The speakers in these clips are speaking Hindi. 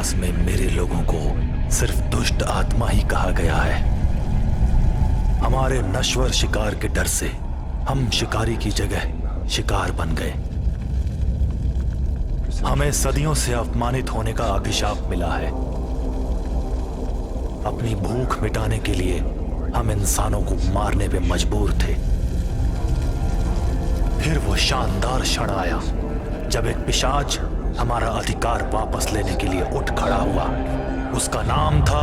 इतिहास में मेरे लोगों को सिर्फ दुष्ट आत्मा ही कहा गया है। हमारे नश्वर शिकार के डर से हम शिकारी की जगह शिकार बन गए। हमें सदियों से अपमानित होने का अभिशाप मिला है। अपनी भूख मिटाने के लिए हम इंसानों को मारने पे मजबूर थे। फिर वो शानदार क्षण आया जब एक पिशाच हमारा अधिकार वापस लेने के लिए उठ खड़ा हुआ। उसका नाम था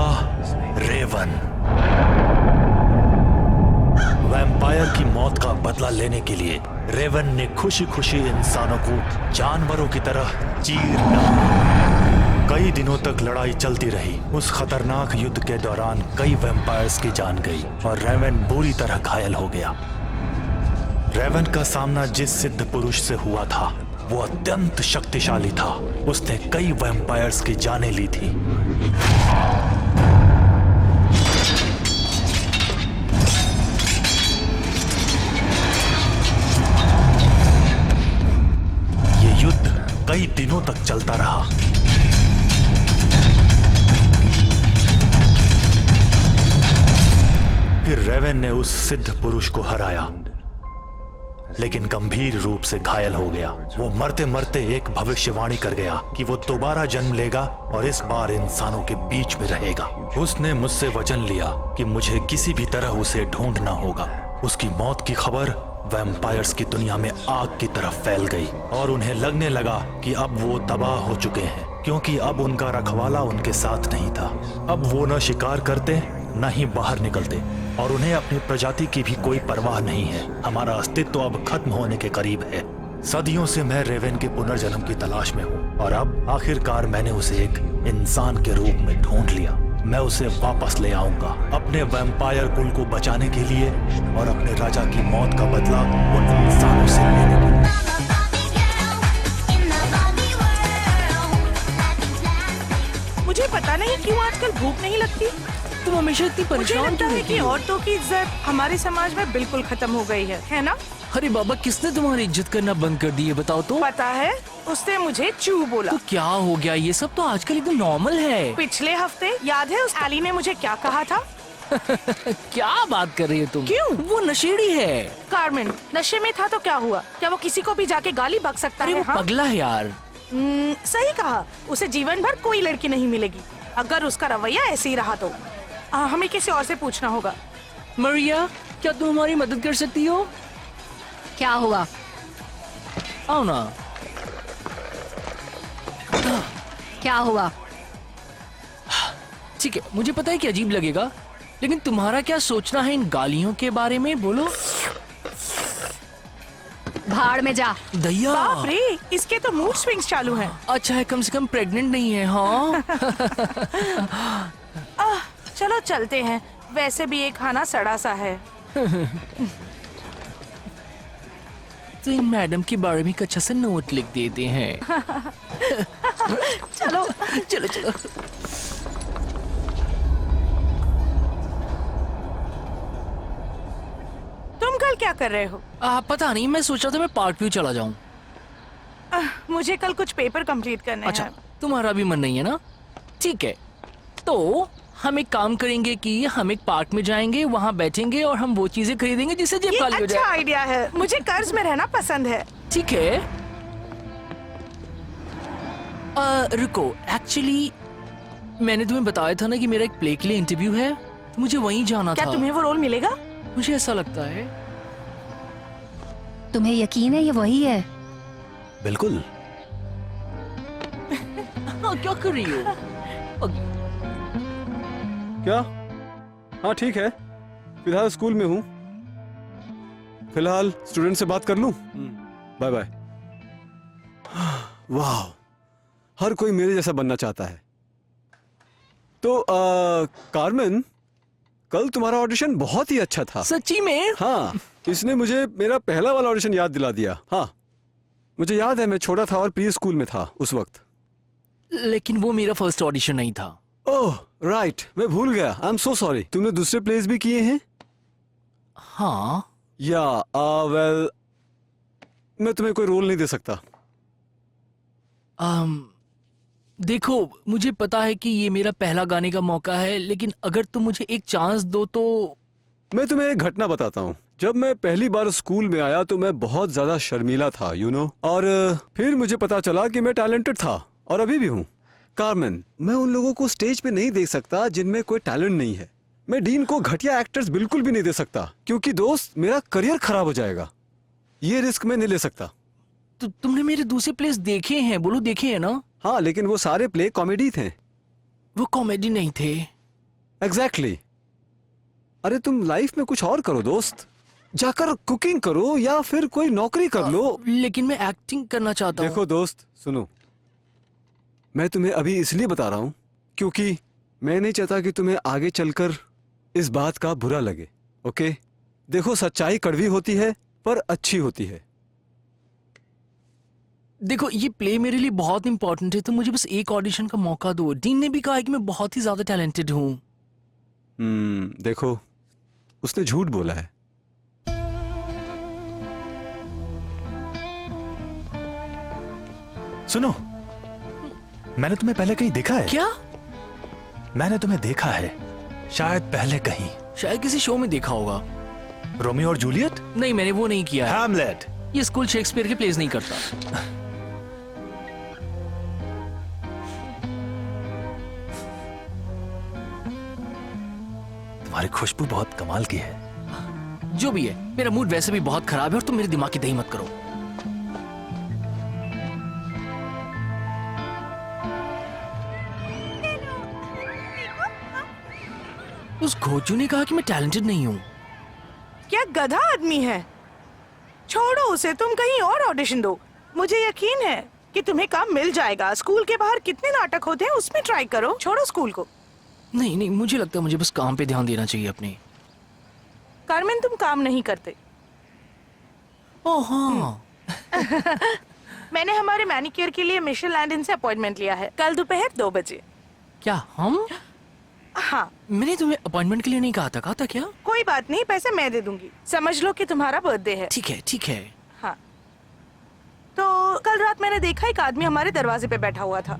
रेवन। वैम्पायर की मौत का बदला लेने के लिए रेवन ने खुशी खुशी इंसानों को जानवरों की तरह चीर डाला। कई दिनों तक लड़ाई चलती रही। उस खतरनाक युद्ध के दौरान कई वैम्पायर्स की जान गई और रेवन बुरी तरह घायल हो गया। रेवन का सामना जिस सिद्ध पुरुष से हुआ था वो अत्यंत शक्तिशाली था। उसने कई वैम्पायर्स की जानें ली थी। ये युद्ध कई दिनों तक चलता रहा। फिर रेवन ने उस सिद्ध पुरुष को हराया, लेकिन गंभीर रूप से घायल हो गया। वो मरते मरते एक भविष्यवाणी कर गया कि वो दोबारा जन्म लेगा और इस बार इंसानों के बीच में रहेगा। उसने मुझसे वचन लिया कि मुझे किसी भी तरह उसे ढूंढना होगा। उसकी मौत की खबर वैम्पायर्स की दुनिया में आग की तरफ फैल गई और उन्हें लगने लगा कि अब वो तबाह हो चुके हैं, क्योंकि अब उनका रखवाला उनके साथ नहीं था। अब वो न शिकार करते न ही बाहर निकलते और उन्हें अपनी प्रजाति की भी कोई परवाह नहीं है। हमारा अस्तित्व अब खत्म होने के करीब है। सदियों से मैं रेवन के पुनर्जन्म की तलाश में हूँ और अब आखिरकार मैंने उसे एक इंसान के रूप में ढूंढ लिया। मैं उसे वापस ले आऊंगा अपने वैम्पायर कुल को बचाने के लिए और अपने राजा की मौत का बदला उन इंसानों से लेने के लिए। मुझे पता नहीं क्यों आजकल भूख नहीं लगती। तुम हमेशा इतनी मुझे परेशान लगता क्यों है रहती कि हो? औरतों की इज्जत हमारे समाज में बिल्कुल खत्म हो गई है ना? अरे बाबा, किसने तुम्हारी इज्जत करना बंद कर दी है, बताओ तो। पता है, उसने मुझे चू बोला। तो क्या हो गया? ये सब तो आजकल एकदम नॉर्मल है। पिछले हफ्ते याद है उस एली ने मुझे क्या कहा था? क्या बात कर रही हो तुम? क्यों? वो नशेड़ी है। कार्मेन नशे में था तो क्या हुआ? क्या वो किसी को भी जाके गाली बक सकता अरे है? वो हाँ? पगला है यार। सही कहा। उसे जीवन भर कोई लड़की नहीं मिलेगी अगर उसका रवैया ऐसे ही रहा तो। हमें किसी और से पूछना होगा। मरिया, क्या तुम हमारी मदद कर सकती हो? क्या हुआ? आओ ना। क्या हुआ? ठीक है, मुझे पता है कि अजीब लगेगा, लेकिन तुम्हारा क्या सोचना है इन गालियों के बारे में? बोलो। भाड़ में जा। दया। बाप रे, इसके तो मूड स्विंग्स चालू हैं। अच्छा है, कम से कम प्रेग्नेंट नहीं है। हाँ। चलो चलते हैं। वैसे भी ये खाना सड़ा सा है। तो इन मैडम के बारे में एक अच्छा सा नोट लिख देते हैं। चलो चलो चलो। तुम कल क्या कर रहे हो? पता नहीं, मैं सोच रहा था मैं पार्क व्यू चला जाऊं। मुझे कल कुछ पेपर कंप्लीट करने अच्छा, हैं। तुम्हारा भी मन नहीं है ना? ठीक है, तो हम एक काम करेंगे कि हम एक पार्क में जाएंगे, वहाँ बैठेंगे और हम वो चीजें खरीदेंगे जिससे जेब ये खाली हो अच्छा जाए। आइडिया है। मुझे कर्ज में रहना पसंद है। ठीक है। रुको, एक्चुअली मैंने तुम्हें बताया था ना कि मेरा एक प्ले के लिए इंटरव्यू है, तो मुझे वहीं जाना क्या था। तुम्हें वो रोल मिलेगा? मुझे ऐसा लगता है। तुम्हें यकीन है ये वही है? बिल्कुल। हाँ, क्या कर रही हो? क्या? हाँ ठीक है, फिलहाल स्कूल में हूँ। फिलहाल स्टूडेंट से बात कर लूं? Bye bye. वाह, हर कोई मेरे जैसा बनना चाहता है। तो कार्मेन, कल तुम्हारा ऑडिशन बहुत ही अच्छा था। सच्ची में? हाँ, इसने मुझे मेरा पहला वाला ऑडिशन याद दिला दिया। हाँ, मुझे याद है, मैं छोटा था और प्री स्कूल में था उस वक्त। लेकिन वो मेरा फर्स्ट ऑडिशन नहीं था। ओह राइट, मैं भूल गया। I am so sorry. तुमने दूसरे प्लेस भी किए हैं? हाँ। या वेल, मैं तुम्हें कोई रोल नहीं दे सकता। देखो, मुझे पता है कि ये मेरा पहला गाने का मौका है, लेकिन अगर तुम मुझे एक चांस दो तो। मैं तुम्हें एक घटना बताता हूँ। जब मैं पहली बार स्कूल में आया तो मैं बहुत ज्यादा शर्मीला था, और फिर मुझे पता चला कि मैं टैलेंटेड था और अभी भी हूँ। कार्मेन, मैं उन लोगों को स्टेज पे नहीं देख सकता जिनमें कोई टैलेंट नहीं है। मैं डीन को घटिया एक्टर्स बिल्कुल भी नहीं दे सकता, क्योंकि दोस्त मेरा करियर खराब हो जाएगा। ये रिस्क मैं नहीं ले सकता। तो तुमने मेरे दूसरे प्लेस देखे हैं, बोलो देखे हैं ना? हाँ, लेकिन वो सारे प्ले कॉमेडी थे। वो कॉमेडी नहीं थे। एग्जैक्टली। अरे तुम लाइफ में कुछ और करो दोस्त, जाकर कुकिंग करो या फिर कोई नौकरी कर लो। लेकिन मैं एक्टिंग करना चाहता हूँ। देखो दोस्त, सुनो, मैं तुम्हें अभी इसलिए बता रहा हूँ क्योंकि मैं नहीं चाहता कि तुम्हें आगे चलकर इस बात का बुरा लगे। ओके? देखो, सच्चाई कड़वी होती है पर अच्छी होती है। देखो, ये प्ले मेरे लिए बहुत इंपॉर्टेंट है, तो मुझे बस एक ऑडिशन का मौका दो। डीन ने भी कहा है कि मैं बहुत ही ज्यादा टैलेंटेड हूँ। देखो, उसने झूठ बोला है। सुनो, मैंने तुम्हें पहले कहीं देखा है। क्या? मैंने तुम्हें देखा है, शायद पहले कहीं। शायद किसी शो में देखा होगा। रोमियो और जूलियट? नहीं, मैंने वो नहीं किया है। हैमलेट? ये स्कूल शेक्सपियर के प्लेस नहीं करता। तुम्हारी खुशबू बहुत कमाल की है। जो भी है, मेरा मूड वैसे भी बहुत खराब है और तुम मेरे दिमाग की दही मत करो। उस घोचू ने कहा कि मैं टैलेंटेड नहीं हूँ। क्या गधा आदमी है। छोड़ो उसे, तुम कहीं और ऑडिशन दो। मुझे यकीन है कि तुम्हें काम मिल जाएगा। स्कूल के बाहर कितने नाटक होते हैं, उसमें ट्राई करो। छोड़ो स्कूल को। नहीं नहीं, मुझे लगता है मुझे बस काम पे ध्यान देना चाहिए अपने। कार्मेन, तुम काम नहीं करते। ओह हाँ। मैंने हमारे मैनिक्योर के लिए मिशेल लैंडन से अपॉइंटमेंट लिया है, कल दोपहर 2 बजे। क्या हम? हाँ। मैंने तुम्हें अपॉइंटमेंट के लिए नहीं कहा था क्या? कोई बात नहीं, पैसे मैं दे दूंगी। समझ लो कि तुम्हारा बर्थडे है। ठीक है ठीक है। हाँ। तो कल रात मैंने देखा एक आदमी हमारे दरवाजे पे बैठा हुआ था।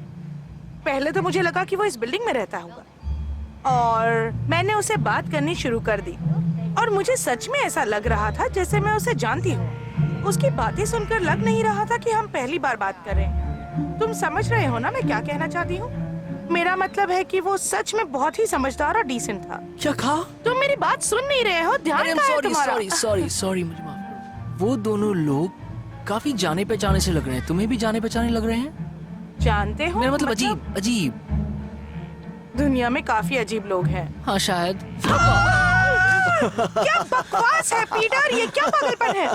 पहले तो मुझे लगा कि वो इस बिल्डिंग में रहता होगा, और मैंने उसे बात करनी शुरू कर दी। और मुझे सच में ऐसा लग रहा था जैसे मैं उसे जानती हूँ। उसकी बातें सुनकर लग नहीं रहा था कि हम पहली बार बात कर रहे हैं। तुम समझ रहे हो ना मैं क्या कहना चाहती हूँ? मेरा मतलब है कि वो सच में बहुत ही समझदार और डिसेंट था। क्या कहा? तुम मेरी बात सुन नहीं रहे हो, ध्यान कहाँ है तुम्हारा? सॉरी मुझे माफ। वो दोनों लोग काफी जाने पहचाने से लग रहे हैं। तुम्हें भी जाने पहचाने लग रहे हैं? जानते हो, मेरा मतलब अजीब। दुनिया में काफी अजीब लोग हैं। हाँ शायद। क्या बकवास है पीटर, ये क्या पागलपन है?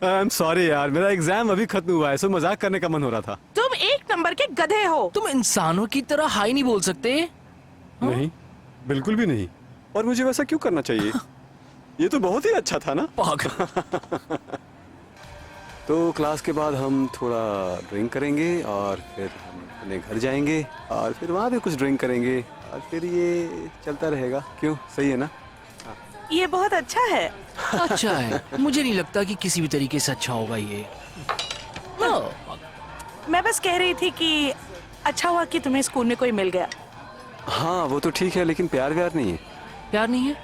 आई एम सॉरी यार, मेरा एग्जाम अभी खत्म हुआ है, सो मजाक करने का मन हो रहा था। तुम 1 नंबर के गधे हो। तुम इंसानों की तरह हाई नहीं बोल सकते। नहीं, बिल्कुल भी नहीं। और मुझे वैसा क्यों करना चाहिए? ये तो बहुत ही अच्छा था ना। पागल। तो क्लास के बाद हम थोड़ा ड्रिंक करेंगे और फिर हम अपने घर जाएंगे और फिर वहाँ भी कुछ ड्रिंक करेंगे और फिर ये चलता रहेगा। क्यों, सही है ना? ये बहुत अच्छा है। अच्छा है, मुझे नहीं लगता कि किसी भी तरीके से अच्छा होगा ये। मैं बस कह रही थी कि अच्छा हुआ कि तुम्हें स्कूल में कोई मिल गया। हाँ वो तो ठीक है, लेकिन प्यार व्यार नहीं है। प्यार नहीं है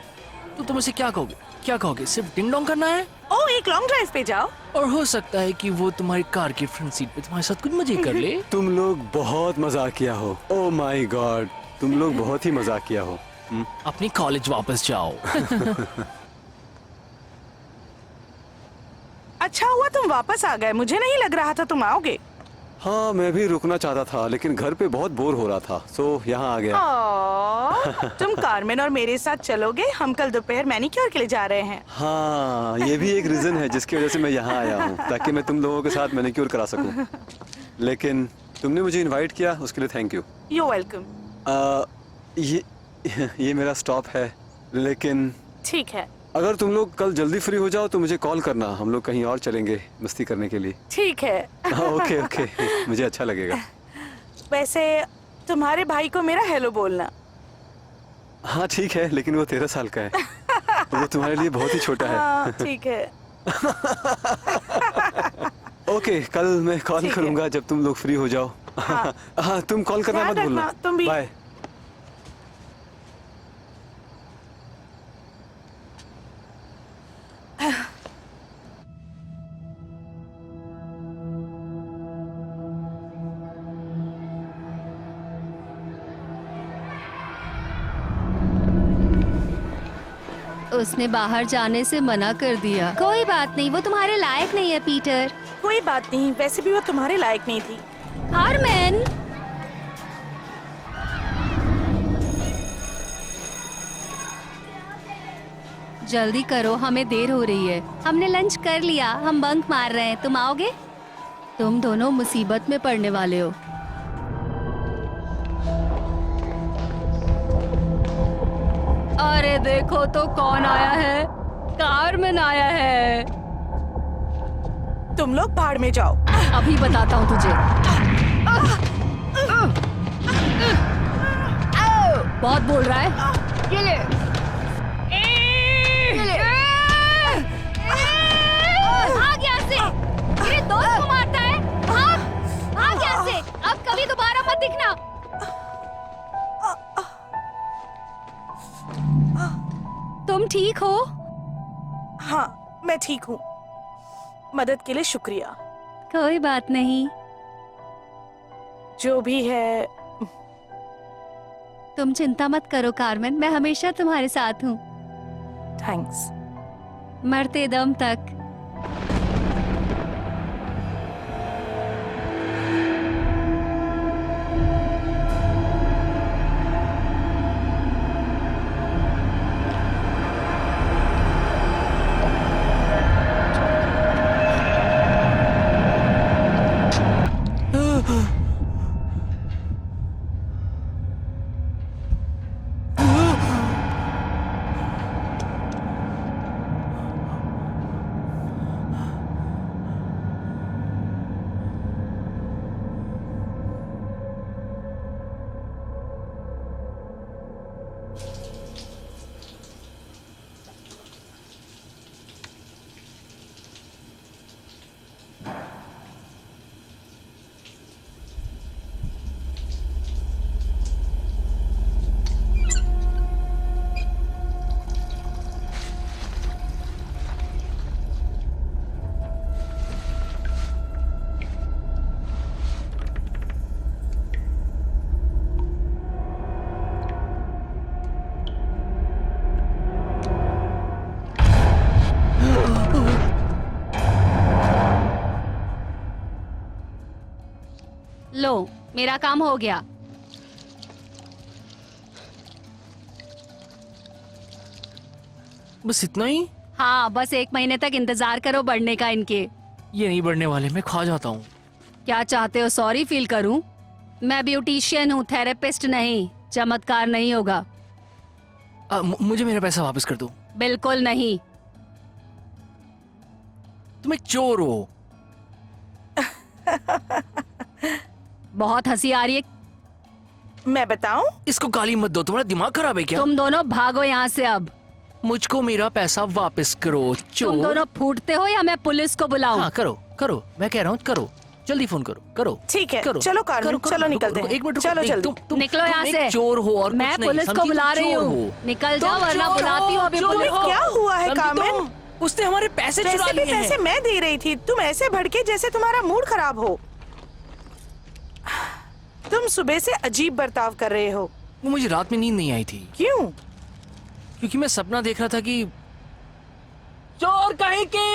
तो तुम उसे क्या कहोगे? क्या कहोगे? सिर्फ डिंग डोंग करना है? ओ, एक लॉन्ग ड्राइव पे जाओ। और हो सकता है कि वो तुम्हारी कार की फ्रंट सीट पे तुम्हारे साथ कुछ मजे कर ले। तुम लोग बहुत मजाकिया हो। ओह माय गॉड, तुम लोग बहुत ही मजाकिया हो। अपनी कॉलेज वापस जाओ। अच्छा हुआ तुम वापस आ गए, मुझे नहीं लग रहा था तुम आओगे। हाँ, मैं भी रुकना चाहता था लेकिन घर पे बहुत बोर हो रहा था, सो यहाँ आ गया। तुम कार्मेन और मेरे साथ चलोगे? हम कल दोपहर मैनिक्योर के लिए जा रहे हैं। हाँ, ये भी एक रीजन है जिसकी वजह से मैं यहाँ आया हूँ, ताकि मैं तुम लोगों के साथ मैनिक्योर करा सकूँ। लेकिन तुमने मुझे इनवाइट किया, उसके लिए थैंक यू। You welcome. ये मेरा स्टॉप है, लेकिन ठीक है। अगर तुम लोग कल जल्दी फ्री हो जाओ तो मुझे कॉल करना, हम लोग कहीं और चलेंगे मस्ती करने के लिए। ठीक है। ओके ओके, मुझे अच्छा लगेगा। वैसे तुम्हारे भाई को मेरा हेलो बोलना। हाँ ठीक है, लेकिन वो 13 साल का है, वो तुम्हारे लिए बहुत ही छोटा है। हाँ, ठीक है। ओके, कल मैं कॉल ठीक है। करूंगा जब तुम लोग फ्री हो जाओ। हाँ। हाँ तुम कॉल करना ध्यान मत भूलना। रखना, तुम भी। बाय। उसने बाहर जाने से मना कर दिया। कोई बात नहीं, वो तुम्हारे लायक नहीं है पीटर। कोई बात नहीं, वैसे भी वो तुम्हारे लायक नहीं थी। कार्मेन, जल्दी करो, हमें देर हो रही है। हमने लंच कर लिया, हम बंक मार रहे हैं। तुम आओगे? तुम दोनों मुसीबत में पड़ने वाले हो। अरे देखो तो कौन आया है। कार्मेन आया है। तुम लोग भाड़ में जाओ। अभी बताता हूँ तुझे। बहुत बोल रहा है। ये ले। ये ले। भाग यहाँ से। मेरे दोस्त को मारता है। भाग, भाग यहाँ से। अब कभी दोबारा मत दिखना। तुम ठीक हो? हाँ, मैं ठीक हूँ। मदद के लिए शुक्रिया। कोई बात नहीं। जो भी है, तुम चिंता मत करो कार्मेन, मैं हमेशा तुम्हारे साथ हूँ, थैंक्स। मरते दम तक। लो, मेरा काम हो गया। बस इतना ही? हाँ, बस 1 महीने तक इंतजार करो बढ़ने का इनके। ये नहीं बढ़ने वाले, मैं खा जाता हूँ। क्या चाहते हो, सॉरी फील करूं? मैं ब्यूटिशियन हूँ, थेरेपिस्ट नहीं। चमत्कार नहीं होगा। मुझे मेरा पैसा वापस कर दो। बिल्कुल नहीं। तुम एक चोर हो। बहुत हंसी आ रही है। मैं बताऊं? इसको गाली मत दो, तुम्हारा दिमाग खराब है क्या? तुम दोनों भागो यहाँ से अब। मुझको मेरा पैसा वापस करो तुम चोर। दोनों फूटते हो या मैं पुलिस को बुलाऊं? हाँ करो करो, मैं कह रहा हूँ करो, जल्दी फोन करो करो। ठीक है, करो, चलो कार्मेन, चलो निकलते हैं। एक मिनट, चलो जल्दी। निकलो यहाँ तुम से। एक चोर हो और मैं कुछ नहीं, पुलिस को समझी? बुला तुम रही चोर हूँ। हो। निकल तुम जाओ वरना चोर बुलाती हूँ हो, अभी चोर पुलिस हो। को। क्या हुआ है समझी कार्मेन? तुम? उसने हमारे पैसे चुरा वैसे भी लिए पैसे हैं। मैं दे रही थी, तुम ऐसे भड़के जैसे तुम्हारा मूड खराब हो। तुम सुबह से अजीब बर्ताव कर रहे हो। वो मुझे रात में नींद नहीं आई थी, क्यों? क्योंकि मैं सपना देख रहा था कि चोर कहीं की।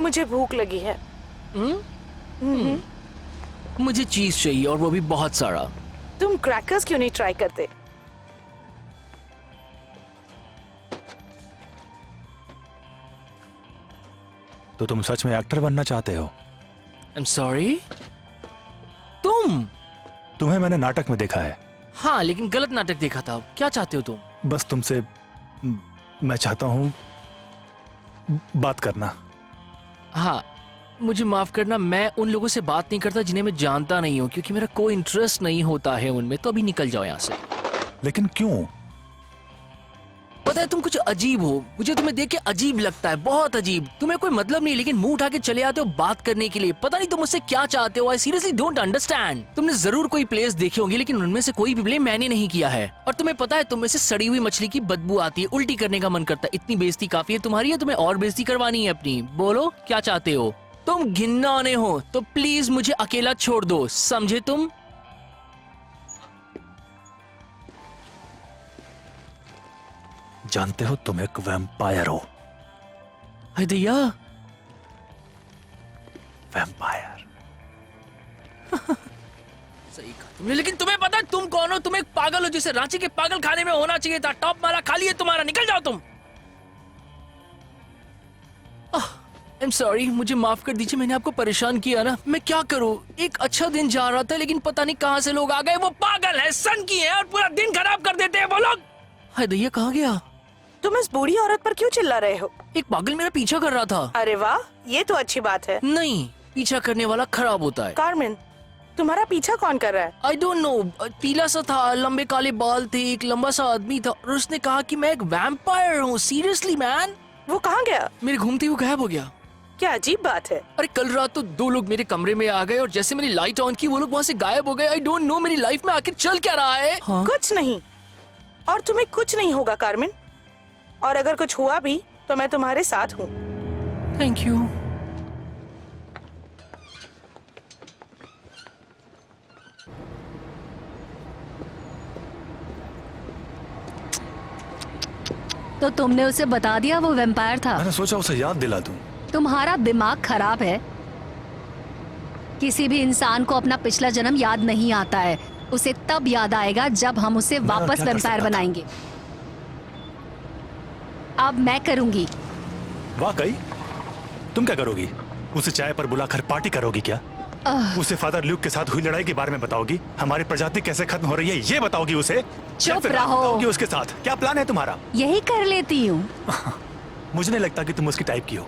मुझे भूख लगी है। मुझे चीज चाहिए और वो भी बहुत सारा। तुम क्रैकर्स क्यों नहीं ट्राई करते? तो तुम सच में एक्टर बनना चाहते हो? I'm sorry? तुम्हें मैंने नाटक में देखा है। हाँ, लेकिन गलत नाटक देखा था। क्या चाहते हो तुम? बस तुमसे मैं चाहता हूँ बात करना। हाँ, मुझे माफ करना, मैं उन लोगों से बात नहीं करता जिन्हें मैं जानता नहीं हूँ, क्योंकि मेरा कोई इंटरेस्ट नहीं होता है उनमें। तो अभी निकल जाओ यहाँ से। लेकिन क्यों? पता है तुम कुछ अजीब हो, मुझे तुम्हें देख के अजीब लगता है, बहुत अजीब। तुम्हें कोई मतलब नहीं लेकिन मुंह उठा के चले आते हो बात करने के लिए। पता नहीं तुम मुझसे क्या चाहते हो। I seriously don't understand. तुमने जरूर कोई प्लेस देखी होंगी लेकिन उनमें से कोई भी प्ले मैंने नहीं किया है। और तुम्हें पता है तुम में से सड़ी हुई मछली की बदबू आती है, उल्टी करने का मन करता है। इतनी बेइज्जती काफी है तुम्हारी, या तुम्हें और बेइज्जती करवानी है अपनी? बोलो क्या चाहते हो? तुम घिन्नौने हो तो प्लीज मुझे अकेला छोड़ दो, समझे तुम? जानते हो तुम एक वैम्पायर हो। अरे दैया, वैम्पायर। सही कहा तुमने, लेकिन तुम्हें पता है तुम कौन हो? तुम एक पागल हो जिसे रांची के पागल खाने में होना चाहिए था। टॉप मारा खाली है तुम्हारा, निकल जाओ तुम। आई एम सॉरी, मुझे माफ कर दीजिए, मैंने आपको परेशान किया ना। मैं क्या करूं, एक अच्छा दिन जा रहा था लेकिन पता नहीं कहां से लोग आ गए। वो पागल है, सन की है और पूरा दिन खराब कर देते हैं वो लोग। हाय दैया, कहां गया? तुम इस बूढ़ी औरत पर क्यों चिल्ला रहे हो? एक पागल मेरा पीछा कर रहा था। अरे वाह, ये तो अच्छी बात है। नहीं, पीछा करने वाला खराब होता है। कार्मेन, तुम्हारा पीछा कौन कर रहा है? आई डोंट नो, पीला सा था, लंबे काले बाल थे, एक लंबा सा आदमी था और उसने कहा कि मैं एक वैम्पायर हूँ। Seriously man. वो कहाँ गया? मेरे घूमते हुए गायब हो गया। क्या अजीब बात है। अरे कल रात तो 2 लोग मेरे कमरे में आ गए और जैसे मैंने लाइट ऑन की वो लोग वहाँ से गायब हो गए। आई डोंट नो मेरी लाइफ में आखिर चल क्या रहा है। हाँ? कुछ नहीं, और तुम्हें कुछ नहीं होगा कार्मेन। और अगर कुछ हुआ भी तो मैं तुम्हारे साथ हूँ। Thank you. तो तुमने उसे बता दिया वो वैम्पायर था? मैंने सोचा उसे याद दिला दूं। तुम्हारा दिमाग खराब है। किसी भी इंसान को अपना पिछला जन्म याद नहीं आता है। उसे तब याद आएगा जब हम उसे वापस क्या कर वैम्पायर सकता था? बनाएंगे। अब मैं करूंगी। वाकई? तुम क्या करोगी? उसे चाय पर बुलाकर पार्टी करोगी क्या? उसे फादर ल्यूक के साथ हुई लड़ाई के बारे में बताओगी? हमारी प्रजाति कैसे खत्म हो रही है ये बताओगी उसे? या फिर रहो। बताओगी उसके साथ? क्या प्लान है तुम्हारा? यही कर लेती हूँ। मुझे नहीं लगता कि तुम उसकी टाइप की हो।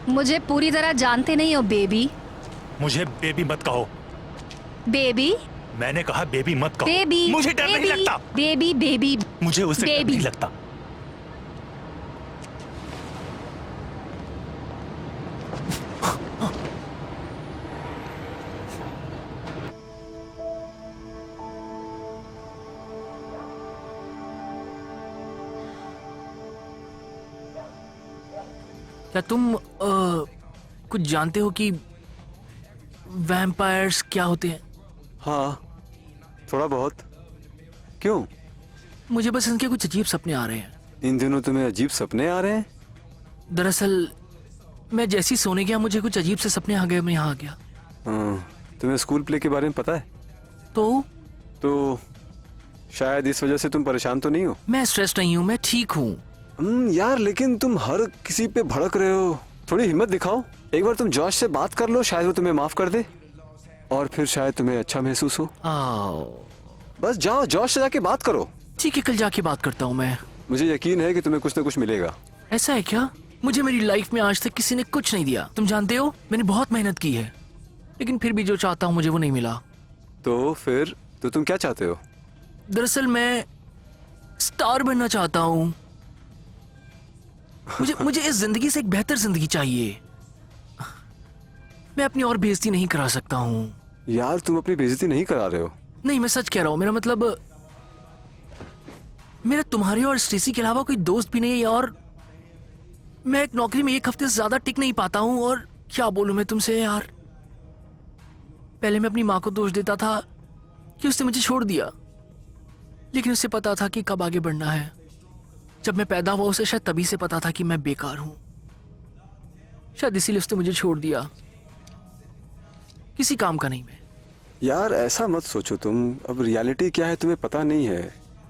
मुझे पूरी तरह जानते नहीं हो बेबी। मुझे बेबी मत कहो। बेबी मैंने कहा बेबी मत कहो। बेबी मुझे डर नहीं लगता। बेबी बेबी मुझे उससे डर बेबी। नहीं लगता। क्या तुम कुछ जानते हो कि वैम्पायर्स क्या होते हैं? हाँ, थोड़ा बहुत। क्यों? मुझे बस इनके कुछ अजीब सपने आ रहे हैं। इन दिनों तुम्हें अजीब सपने आ रहे हैं? दरअसल मैं जैसी सोने गया मुझे कुछ अजीब से सपने आ गए, मैं यहाँ आ गया। हाँ, तुम्हें स्कूल प्ले के बारे में पता है? तो शायद इस वजह से तुम परेशान तो नहीं हो? मैं स्ट्रेस नहीं हूँ, मैं ठीक हूँ। यार लेकिन तुम हर किसी पे भड़क रहे हो। थोड़ी हिम्मत दिखाओ। एक बार तुम जॉश से बात कर लो, शायद वो तुम्हें माफ कर दे और फिर शायद तुम्हें अच्छा महसूस हो। आओ, बस जाओ, जॉश से जाके बात करो। ठीक है, कल जाके बात करता हूँ मैं। मुझे यकीन है कि तुम्हें कुछ ना कुछ मिलेगा। ऐसा है क्या? मुझे मेरी लाइफ में आज तक किसी ने कुछ नहीं दिया। तुम जानते हो मैंने बहुत मेहनत की है लेकिन फिर भी जो चाहता हूँ मुझे वो नहीं मिला। तो फिर तो तुम क्या चाहते हो? दरअसल मैं स्टार बनना चाहता हूँ। मुझे इस जिंदगी से एक बेहतर जिंदगी चाहिए। मैं अपनी और बेइज्जती नहीं करा सकता हूँ। यार तुम अपनी बेइज्जती नहीं करा रहे हो। नहीं, मैं सच कह रहा हूँ। मेरा मतलब मेरा तुम्हारे और स्टेसी के अलावा कोई दोस्त भी नहीं है और मैं एक नौकरी में 1 हफ्ते से ज्यादा टिक नहीं पाता हूँ। और क्या बोलूं मैं तुमसे यार। पहले मैं अपनी माँ को दोष देता था कि उसने मुझे छोड़ दिया, लेकिन उसे पता था कि कब आगे बढ़ना है। जब मैं पैदा हुआ उसे शायद तभी से पता था कि मैं बेकार हूं। शायद इसीलिए उसने मुझे छोड़ दिया। किसी काम का नहीं मैं। यार ऐसा मत सोचो तुम। अब रियलिटी क्या है तुम्हें पता नहीं है।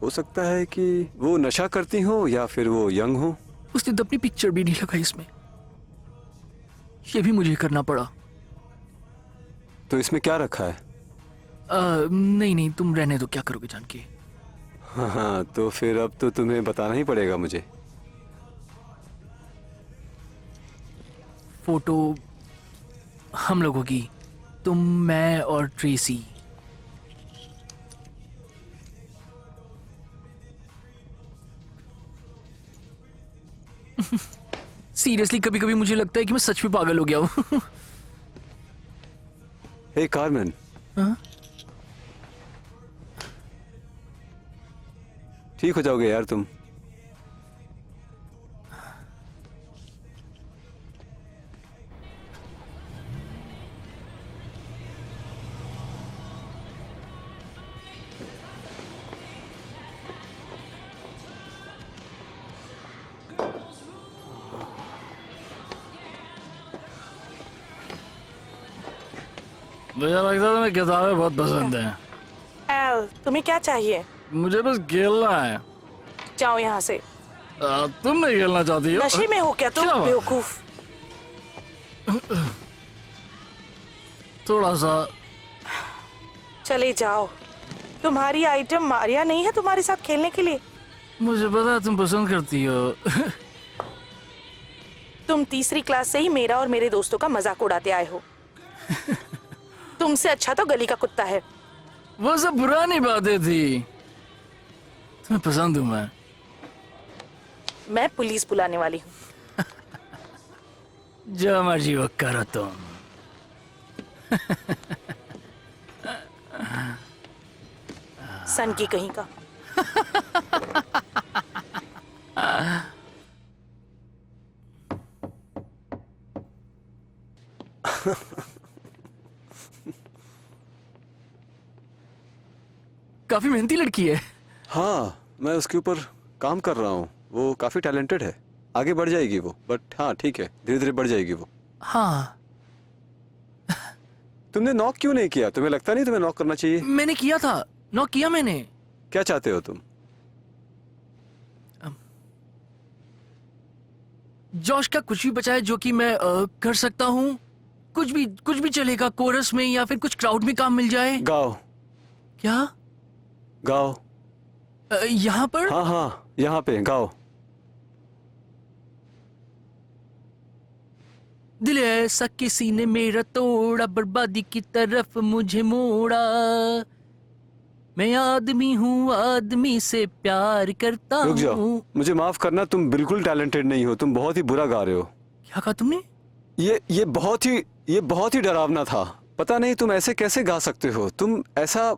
हो सकता है कि वो नशा करती हो या फिर वो यंग हो। उसने तो अपनी पिक्चर भी नहीं लगाई इसमें। ये भी मुझे करना पड़ा। तो इसमें क्या रखा है? नहीं तुम रहने दो, क्या करोगे जान के। हाँ, तो फिर अब तो तुम्हें बताना ही पड़ेगा मुझे। फोटो हम लोगों की, तुम, मैं और ट्रेसी। सीरियसली कभी कभी मुझे लगता है कि मैं सच में पागल हो गया हूँ। हे कार्मेन, हाँ? ठीक हो जाओगे यार तुम। मुझे लगता है तुम्हें किताबें बहुत पसंद है। एल, तुम्हें क्या चाहिए? मुझे बस खेलना है। जाओ यहाँ से। तुम नहीं खेलना चाहती हो? नशे में हो क्या तुम, क्या बात? बेवकूफ? थोड़ा सा। चले जाओ। तुम्हारी आइटम मारिया नहीं है तुम्हारे साथ खेलने के लिए। मुझे पता है तुम पसंद करती हो। तुम तीसरी क्लास से ही मेरा और मेरे दोस्तों का मजाक उड़ाते आए हो। तुमसे अच्छा तो गली का कुत्ता है। वो सब पुरानी बातें थी। तुम्हें पसंद हूँ मैं पुलिस बुलाने वाली हूँ। जो मर्जी वो करो तुम। सन की कहीं का। काफी मेहनती लड़की है। हाँ, मैं उसके ऊपर काम कर रहा हूँ। वो काफी टैलेंटेड है, आगे बढ़ जाएगी वो। बट हाँ ठीक है, धीरे धीरे बढ़ जाएगी वो। हाँ। तुमने नॉक क्यों नहीं किया? तुम्हें लगता नहीं तुम्हें नॉक करना चाहिए? मैंने किया था, नॉक किया मैंने। क्या चाहते हो तुम? जॉश का कुछ भी बचा है जो कि मैं कर सकता हूँ। कुछ भी चलेगा, कोरस में या फिर कुछ क्राउड में काम मिल जाए। गाओ। क्या? गाओ। यहाँ पर? हाँ हाँ, यहाँ पे गाओ। दिल ऐसा किसी ने मेरा तोड़ा, बर्बादी की तरफ मुझे मोड़ा। मैं आदमी हूँ, आदमी से प्यार करता रुक जाओ, हूँ। मुझे माफ करना, तुम बिल्कुल टैलेंटेड नहीं हो। तुम बहुत ही बुरा गा रहे हो। क्या कहा तुमने? ये बहुत ही डरावना था। पता नहीं तुम ऐसे कैसे गा सकते हो। तुम ऐसा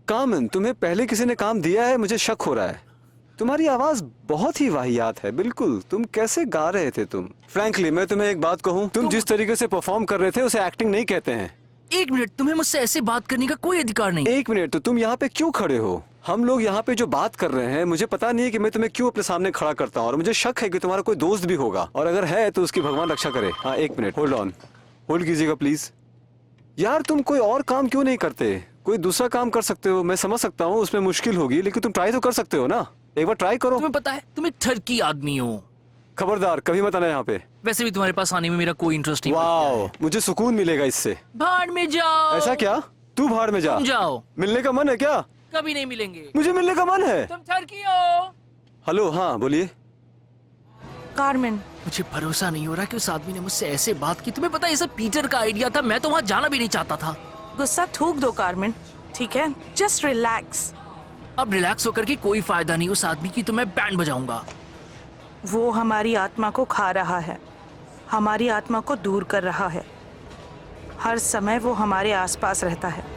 कामन, तुम्हें पहले किसी ने काम दिया है? मुझे शक हो रहा है। तुम्हारी आवाज बहुत ही वाहियात है। बिल्कुल, तुम कैसे गा रहे थे तुम? फ्रैंकली मैं तुम्हें एक बात कहूँ, तुम जिस तरीके से परफॉर्म कर रहे थे उसे एक्टिंग नहीं कहते हैं। एक मिनट, तुम्हें मुझसे ऐसे बात करने का कोई अधिकार नहीं। एक मिनट, तो तुम यहाँ पे क्यों खड़े हो? हम लोग यहाँ पे जो बात कर रहे हैं, मुझे पता नहीं है कि मैं तुम्हें क्यों अपने सामने खड़ा करता हूँ। और मुझे शक है कि तुम्हारा कोई दोस्त भी होगा, और अगर है तो उसकी भगवान रक्षा करे। हाँ एक मिनट, होल्ड ऑन, होल्ड कीजिएगा प्लीज। यार तुम कोई और काम क्यों नहीं करते? कोई दूसरा काम कर सकते हो। मैं समझ सकता हूँ उसमें मुश्किल होगी, लेकिन तुम ट्राई तो कर सकते हो ना। एक बार ट्राई करो। तुम्हें पता है तुम एक ठरकी आदमी हो। खबरदार, कभी मत आना यहाँ पे। वैसे भी तुम्हारे पास आने में मेरा कोई इंटरेस्ट नहीं। वाओ, मुझे सुकून मिलेगा इससे। भाड़ में जाओ। ऐसा क्या? तू भाड़ में जा। तुम जाओ। मिलने का मन है क्या? कभी नहीं मिलेंगे। मुझे मिलने का मन है। तुम ठरकी हो। हेलो, हाँ बोलिए। कार्मेन, मुझे भरोसा नहीं हो रहा कि उस आदमी ने मुझसे ऐसे बात की। तुम्हें पता है ये सब पीटर का आइडिया था। मैं तो वहां जाना भी नहीं चाहता था। गुस्सा थूक दो कार्मेन, ठीक है? Just relax. अब रिलैक्स होकर के कोई फायदा नहीं। उस आदमी की तो मैं बैंड बजाऊंगा। वो हमारी आत्मा को खा रहा है, हमारी आत्मा को दूर कर रहा है। हर समय वो हमारे आसपास रहता है।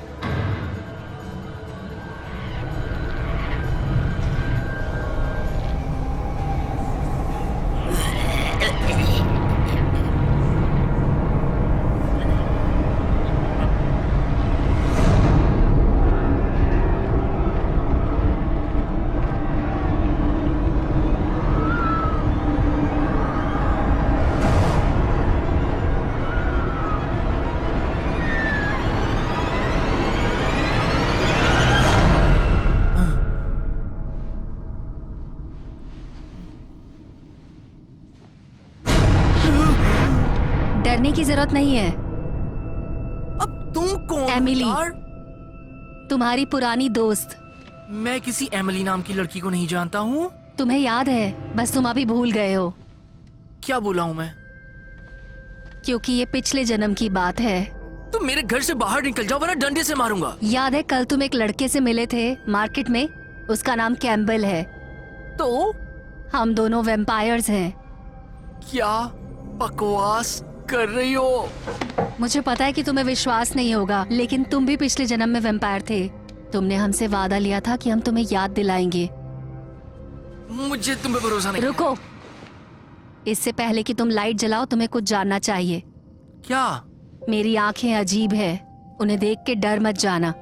डरने की जरूरत नहीं है। अब तुम कौन? एमिली। यार? तुम्हारी पुरानी दोस्त। मैं किसी एमिली नाम की लड़की को नहीं जानता हूँ। तुम्हें याद है, बस तुम अभी भूल गए हो। क्या बोला हूँ मैं? क्योंकि ये पिछले जन्म की बात है। तुम मेरे घर से बाहर निकल जाओ वरना डंडे से मारूंगा। याद है कल तुम एक लड़के से मिले थे मार्केट में? उसका नाम कैम्बल है। तो हम दोनों वैम्पायर्स हैं। क्या बकवास कर रही हो? मुझे पता है कि तुम्हें विश्वास नहीं होगा, लेकिन तुम भी पिछले जन्म में वैम्पायर थे। तुमने हमसे वादा लिया था कि हम तुम्हें याद दिलाएंगे। मुझे तुम पे भरोसा नहीं। रुको, इससे पहले कि तुम लाइट जलाओ तुम्हें कुछ जानना चाहिए। क्या? मेरी आंखें अजीब है, उन्हें देख के डर मत जाना।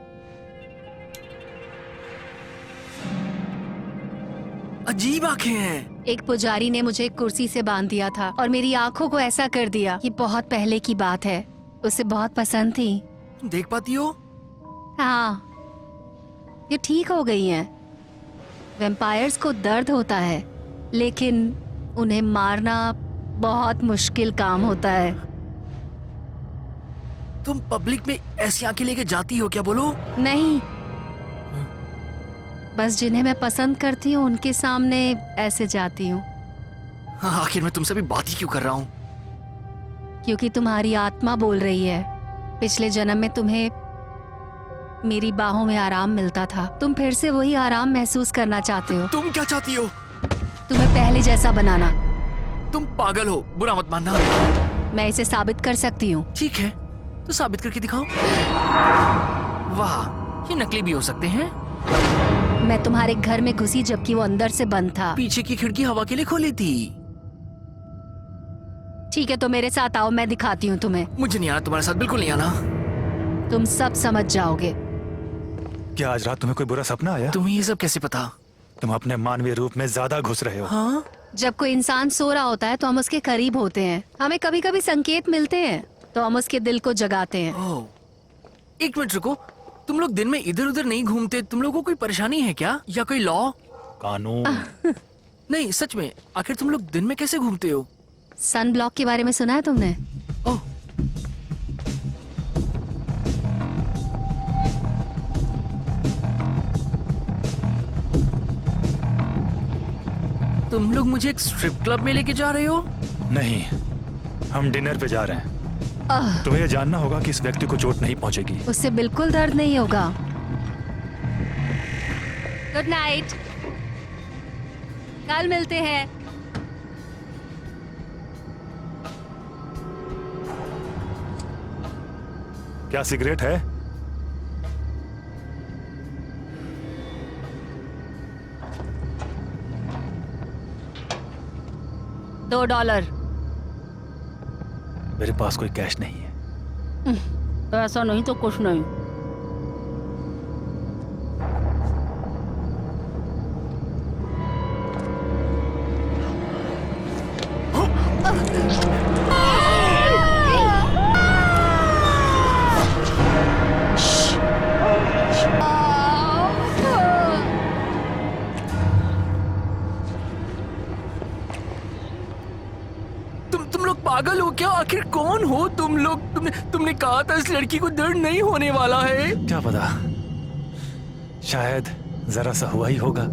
अजीब आंखें हैं। एक पुजारी ने मुझे एक कुर्सी से बांध दिया था और मेरी आंखों को ऐसा कर दिया। ये बहुत पहले की बात है, उसे बहुत पसंद थी। तुम देख पाती हो? हाँ, ये ठीक हो गई हैं। वैम्पायर्स को दर्द होता है, लेकिन उन्हें मारना बहुत मुश्किल काम होता है। तुम पब्लिक में ऐसी आंखें लेके जाती हो क्या? बोलो। नहीं, बस जिन्हें मैं पसंद करती हूँ उनके सामने ऐसे जाती हूँ। हाँ, आखिर मैं तुमसे भी बात ही क्यों कर रहा हूँ? क्योंकि तुम्हारी आत्मा बोल रही है। पिछले जन्म में तुम्हें मेरी बाहों में आराम मिलता था, तुम फिर से वही आराम महसूस करना चाहते हो। तुम क्या चाहती हो? तुम्हें पहले जैसा बनाना। तुम पागल हो, बुरा मत मानना। मैं इसे साबित कर सकती हूँ। ठीक है, तो साबित करके दिखाओ। वाह, ये नकली भी हो सकते हैं। मैं तुम्हारे घर में घुसी जबकि वो अंदर से बंद था। पीछे की खिड़की हवा के लिए खोली थी। ठीक है, तो मेरे साथ आओ, मैं दिखाती हूँ तुम्हें। मुझे नहीं आना तुम्हारे साथ, बिल्कुल नहीं आना। तुम सब समझ जाओगे। क्या आज रात तुम्हें कोई बुरा सपना आया? तुम्हें ये सब कैसे पता? तुम अपने मानवीय रूप में ज्यादा घुस रहे हो। हाँ? जब कोई इंसान सो रहा होता है तो हम उसके करीब होते हैं। हमें कभी कभी संकेत मिलते हैं तो हम उसके दिल को जगाते हैं। ओह, एक मिनट रुको। तुम लोग दिन में इधर उधर नहीं घूमते? तुम लोगों को कोई परेशानी है क्या, या कोई लॉ? कानून। नहीं, सच में, आखिर तुम लोग दिन में कैसे घूमते हो? सन ब्लॉक के बारे में सुना है तुमने? ओह, तुम लोग मुझे एक स्ट्रिप क्लब में लेके जा रहे हो? नहीं, हम डिनर पे जा रहे हैं। तुम्हें यह जानना होगा कि इस व्यक्ति को चोट नहीं पहुंचेगी। उससे बिल्कुल दर्द नहीं होगा। गुड नाइट, कल मिलते हैं। क्या सिगरेट है? $2। मेरे पास कोई कैश नहीं है। ऐसा नहीं तो कुछ नहीं। तुम लोग पागल हो क्या? आखिर कौन हो तुम लोग? तुमने कहा था इस लड़की को दर्द नहीं होने वाला है। क्या पता, शायद जरा सा हुआ ही होगा।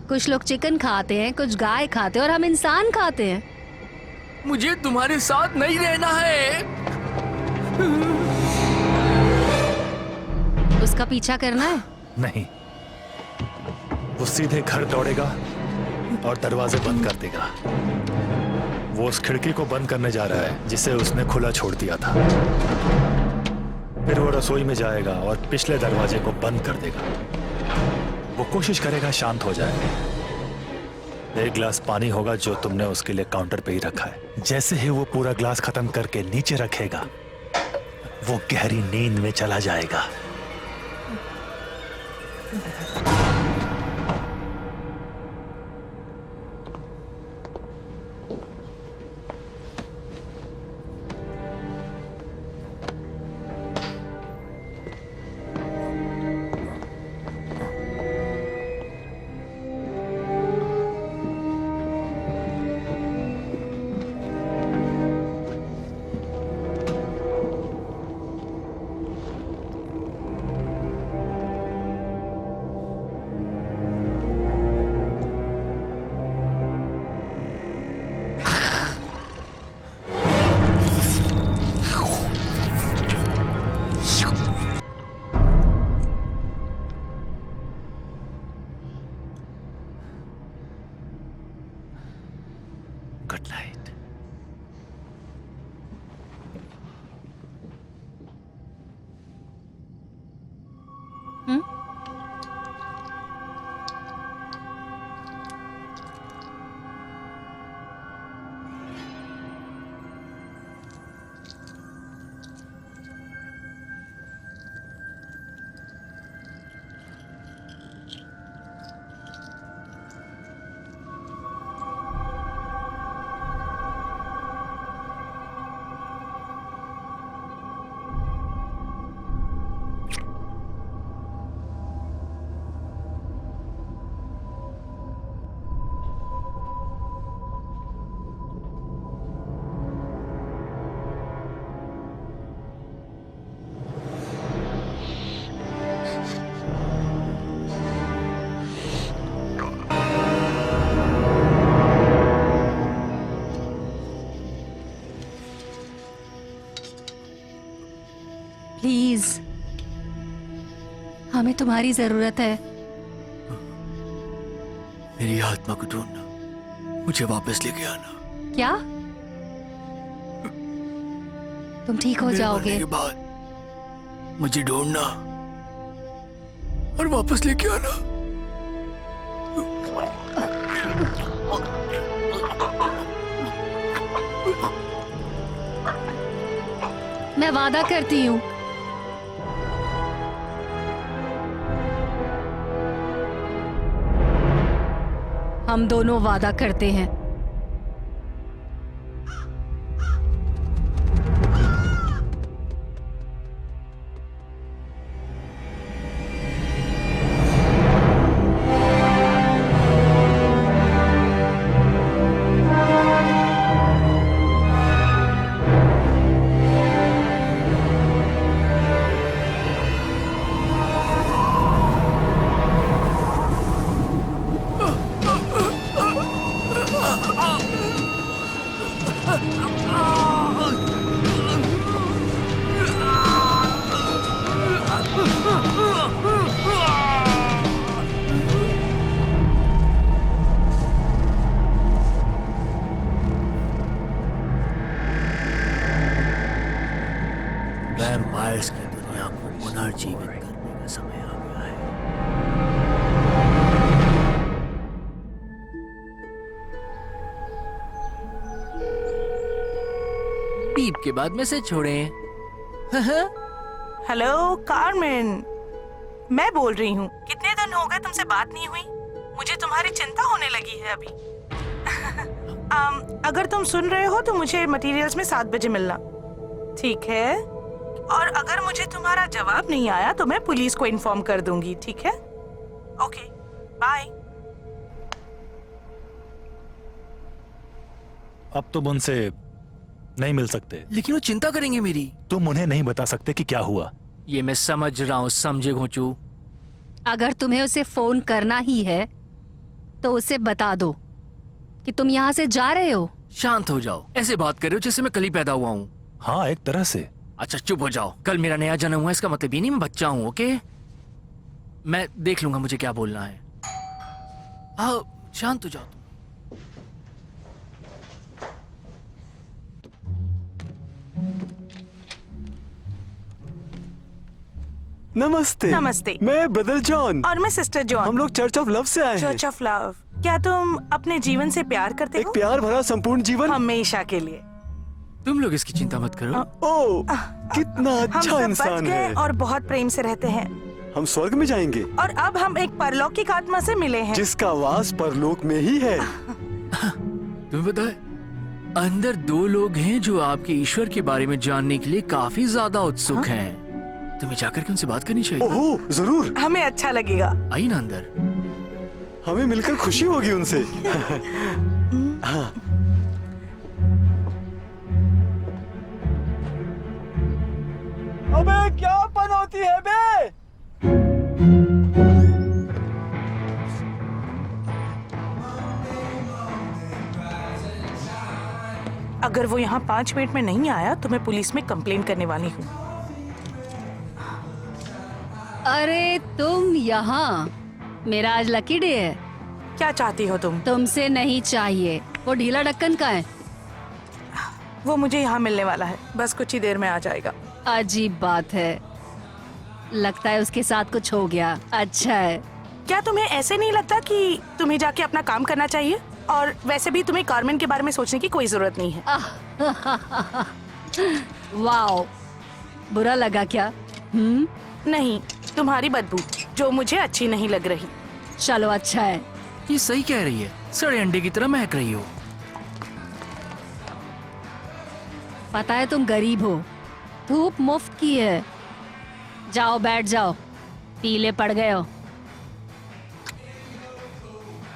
कुछ लोग चिकन खाते हैं, कुछ गाय खाते हैं और हम इंसान खाते हैं। मुझे तुम्हारे साथ नहीं रहना है। उसका पीछा करना है? नहीं, वो सीधे घर दौड़ेगा और दरवाजे बंद कर देगा। वो उस खिड़की को बंद करने जा रहा है जिसे उसने खुला छोड़ दिया था। फिर वो रसोई में जाएगा और पिछले दरवाजे को बंद कर देगा। वो कोशिश करेगा शांत हो जाए। एक गिलास पानी होगा जो तुमने उसके लिए काउंटर पे ही रखा है। जैसे ही वो पूरा ग्लास खत्म करके नीचे रखेगा, वो गहरी नींद में चला जाएगा। हम्म? प्लीज, हमें तुम्हारी जरूरत है। मेरी आत्मा को ढूंढना, मुझे वापस लेके आना। क्या? तुम ठीक हो मेरे जाओगे। मरने के बाद मुझे ढूंढना और वापस लेके आना। मैं वादा करती हूँ। हम दोनों वादा करते हैं। वैम्पायर्स की दुनिया को पुनर्जीवित करने का समय आ गया है। बीप के बाद में से छोड़ें। हेलो कार्मेन, मैं बोल रही हूँ। कितने दिन हो गए तुमसे बात नहीं हुई? मुझे तुम्हारी चिंता होने लगी है अभी। अगर तुम सुन रहे हो तो मुझे मटेरियल्स में 7 बजे मिलना, ठीक है? और अगर मुझे तुम्हारा जवाब नहीं आया तो मैं पुलिस को इन्फॉर्म कर दूंगी, ठीक है? Okay, bye. अब तुम उनसे नहीं मिल सकते। लेकिन वो चिंता करेंगे मेरी। तुम उन्हें नहीं बता सकते कि क्या हुआ। ये मैं समझ रहा हूँ, समझे घोंचू। अगर तुम्हें उसे फोन करना ही है तो उसे बता दो कि तुम यहाँ से जा रहे हो। शांत हो जाओ, ऐसे बात कर रहे हो जैसे मैं कल ही पैदा हुआ हूँ। हाँ, एक तरह से। अच्छा चुप हो जाओ, कल मेरा नया जन्म हुआ, इसका मतलब ये नहीं मैं बच्चा हूँ। ओके, मैं देख लूंगा मुझे क्या बोलना है। हाँ, शांत हो जाओ तुम। नमस्ते। नमस्ते। मैं ब्रदर जॉन। और मैं सिस्टर हम जॉन। लोग चर्च ऑफ लव से आए हैं। Church of love. क्या तुम अपने जीवन से प्यार करते एक हो? प्यार भरा संपूर्ण जीवन। हमेशा के लिए। तुम लोग इसकी चिंता मत करो। ओ, कितना हम अच्छा सब बच इंसान गए है। और बहुत प्रेम से रहते हैं। हम स्वर्ग में जाएंगे और अब हम एक परलौकिक आत्मा से मिले हैं। जिसका वास परलोक में ही है। तुम्हें पता है, अंदर 2 लोग हैं जो आपके ईश्वर के बारे में जानने के लिए काफी ज्यादा उत्सुक हैं। तुम्हें जाकर के उनसे बात करनी चाहिए। ओहो, जरूर। हमें अच्छा लगेगा। आइए ना अंदर। हमें मिलकर खुशी होगी उनसे। हाँ। अबे क्या पनौती है बे? अगर वो यहाँ 5 मिनट में नहीं आया तो मैं पुलिस में कंप्लेन करने वाली हूँ। अरे तुम यहाँ? मेरा आज लकी डे है। क्या चाहती हो तुम? तुमसे नहीं चाहिए। वो ढीला ढक्कन का है। वो मुझे यहाँ मिलने वाला है, बस कुछ ही देर में आ जाएगा। अजीब बात है। लगता है उसके साथ कुछ हो गया। अच्छा है। क्या तुम्हें ऐसे नहीं लगता कि तुम्हें जाके अपना काम करना चाहिए? और वैसे भी तुम्हें कार्मेन के बारे में सोचने की कोई जरूरत नहीं है। वाओ, बुरा लगा क्या? नहीं, तुम्हारी बदबू जो मुझे अच्छी नहीं लग रही। चलो अच्छा है। ये सही कह रही है, सड़े अंडे की तरह महक रही हो। पता है तुम गरीब हो, धूप मुफ्त की है। जाओ बैठ जाओ, पीले पड़ गए हो।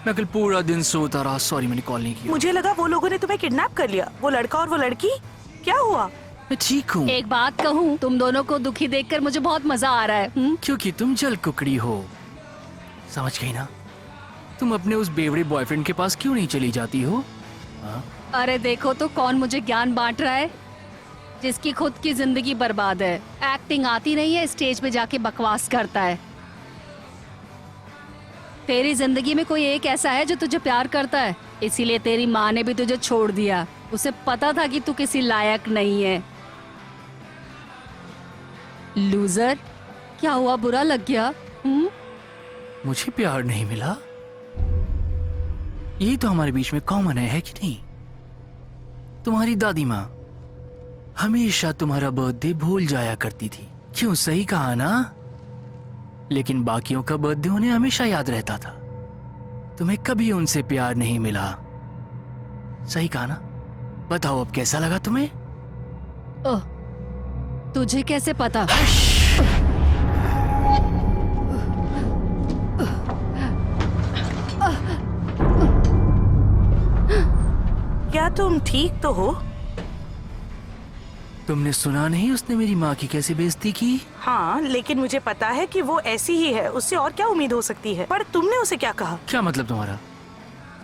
मैं कल पूरा दिन सोता रहा, सॉरी मैंने कॉल नहीं किया। मुझे लगा वो लोगों ने तुम्हें किडनैप कर लिया। वो लड़का और वो लड़की, क्या हुआ? मैं ठीक हूँ। एक बात कहूँ, तुम दोनों को दुखी देखकर मुझे बहुत मजा आ रहा है। क्योंकि तुम जल कुकड़ी हो, समझ गई ना? तुम अपने उस बेवड़े बॉयफ्रेंड के पास क्यों नहीं चली जाती हो? अरे देखो तो कौन मुझे ज्ञान बांट रहा है, जिसकी खुद की जिंदगी बर्बाद है। एक्टिंग आती नहीं है, स्टेज पे जाके बकवास करता है। तेरी जिंदगी में कोई एक ऐसा है जो तुझे प्यार करता है, इसीलिए तेरी माँ ने भी तुझे छोड़ दिया। उसे पता था कि तू किसी लायक नहीं है। लूजर, क्या हुआ, बुरा लग गया? मुझे प्यार नहीं मिला, यही तो हमारे बीच में कॉमन है कि नहीं? तुम्हारी दादी माँ हमेशा तुम्हारा बर्थडे भूल जाया करती थी। क्यों, सही कहा ना? लेकिन बाकियों का बर्थडे उन्हें हमेशा याद रहता था। तुम्हें कभी उनसे प्यार नहीं मिला, सही कहा ना? बताओ अब कैसा लगा तुम्हें? ओह, तुझे कैसे पता? क्या तुम ठीक तो हो? तुमने सुना नहीं उसने मेरी माँ की कैसे बेइज्जती की? हाँ, लेकिन मुझे पता है कि वो ऐसी ही है, उससे और क्या उम्मीद हो सकती है। पर तुमने उसे क्या कहा? क्या मतलब तुम्हारा?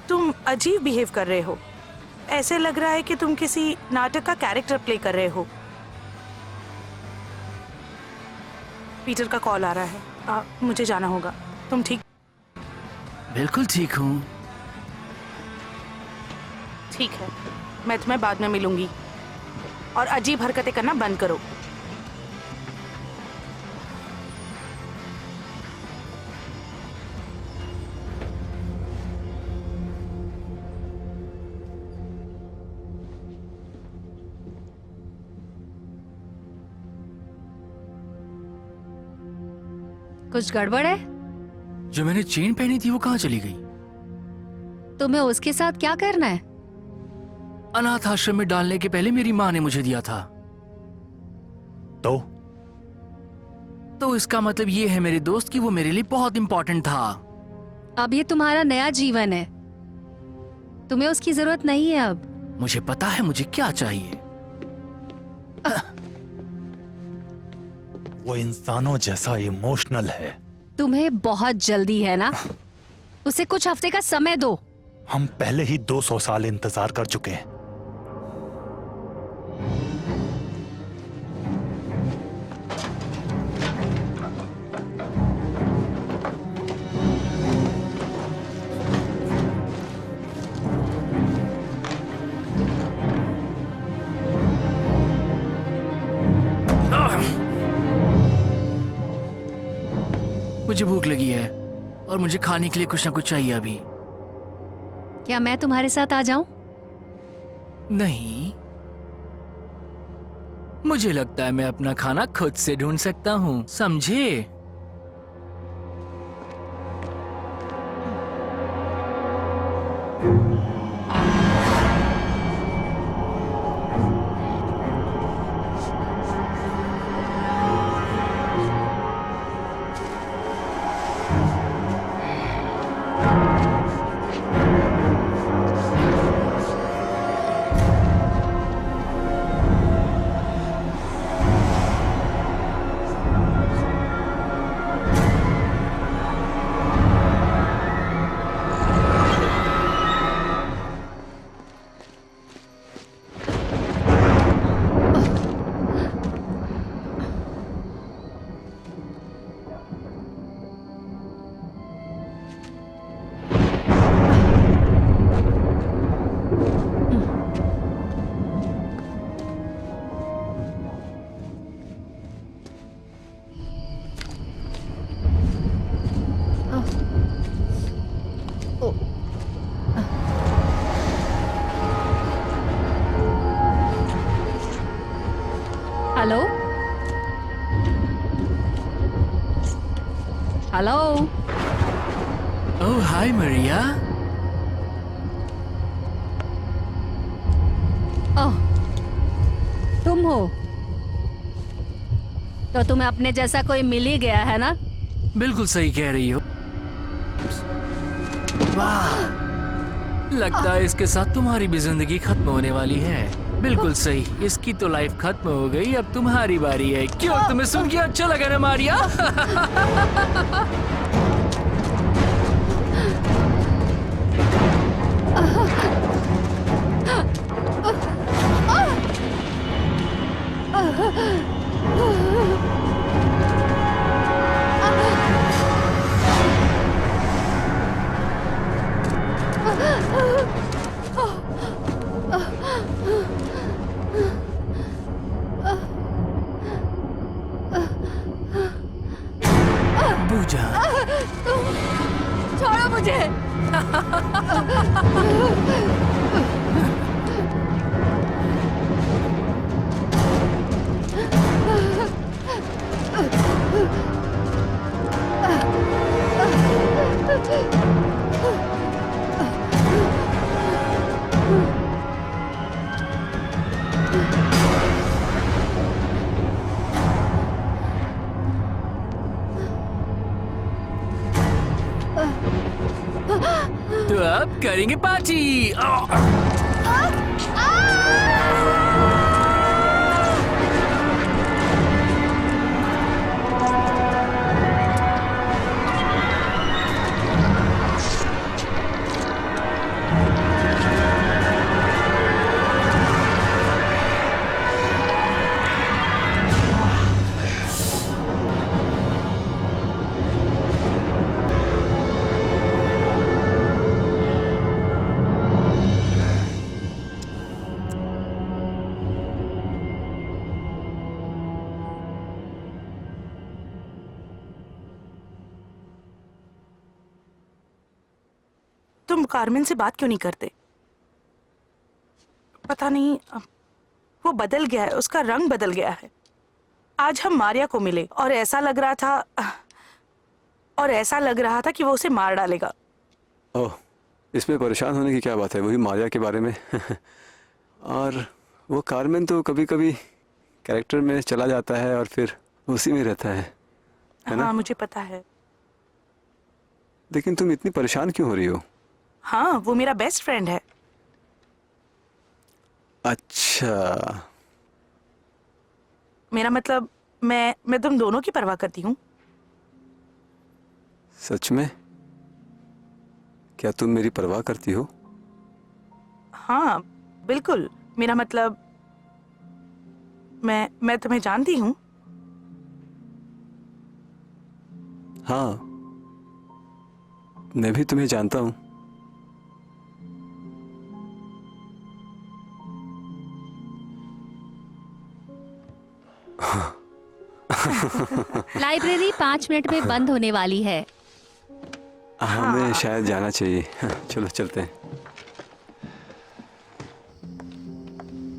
तुम अजीब बिहेव कर रहे हो। ऐसे लग रहा है कि तुम किसी नाटक का कैरेक्टर प्ले कर रहे हो। पीटर का कॉल आ रहा है, मुझे जाना होगा। तुम ठीक? बिल्कुल ठीक हूँ। ठीक है, मैं तुम्हें बाद में मिलूंगी। और अजीब हरकतें करना बंद करो। कुछ गड़बड़ है? जो मैंने चेन पहनी थी वो कहाँ चली गई? तुम्हें उसके साथ क्या करना है? अनाथ आश्रम में डालने के पहले मेरी माँ ने मुझे दिया था। तो इसका मतलब ये है मेरे दोस्त कि वो मेरे लिए बहुत इंपॉर्टेंट था। अब ये तुम्हारा नया जीवन है, तुम्हें उसकी जरूरत नहीं है अब। मुझे पता है मुझे क्या चाहिए। वो इंसानों जैसा इमोशनल है। तुम्हें बहुत जल्दी है ना? उसे कुछ हफ्ते का समय दो। हम पहले ही 200 साल इंतजार कर चुके हैं। मुझे भूख लगी है और मुझे खाने के लिए कुछ ना कुछ चाहिए अभी। क्या मैं तुम्हारे साथ आ जाऊं? नहीं, मुझे लगता है मैं अपना खाना खुद से ढूंढ सकता हूँ, समझे? हेलो। ओह हाय मरिया। ओह, तुम हो? तो तुम्हें अपने जैसा कोई मिल ही गया है ना? बिल्कुल सही कह रही हो। वाह, लगता है इसके साथ तुम्हारी भी जिंदगी खत्म होने वाली है। बिल्कुल सही, इसकी तो लाइफ खत्म हो गई, अब तुम्हारी बारी है। क्यों, तुम्हें सुन के अच्छा लगा ना मारिया? पूजा, छोड़ो मुझे। तो अब करेंगे पार्टी। तुम कारमेन से बात क्यों नहीं करते? पता नहीं, वो बदल गया है, उसका रंग बदल गया है। आज हम मारिया को मिले और ऐसा लग रहा था कि वो उसे मार डालेगा। ओह, इसमें परेशान होने की क्या बात है, वही मारिया के बारे में। और वो कारमेन तो कभी कभी कैरेक्टर में चला जाता है और फिर उसी में रहता है ना? हाँ, मुझे पता है। लेकिन तुम इतनी परेशान क्यों हो रही हो? हाँ, वो मेरा बेस्ट फ्रेंड है। अच्छा, मेरा मतलब, मैं तुम दोनों की परवाह करती हूँ। सच में? क्या तुम मेरी परवाह करती हो? हाँ, बिल्कुल। मेरा मतलब, मैं तुम्हें जानती हूँ। हाँ, मैं भी तुम्हें जानता हूँ। लाइब्रेरी 5 मिनट में बंद होने वाली है। हमें शायद जाना चाहिए। चलो चलते हैं।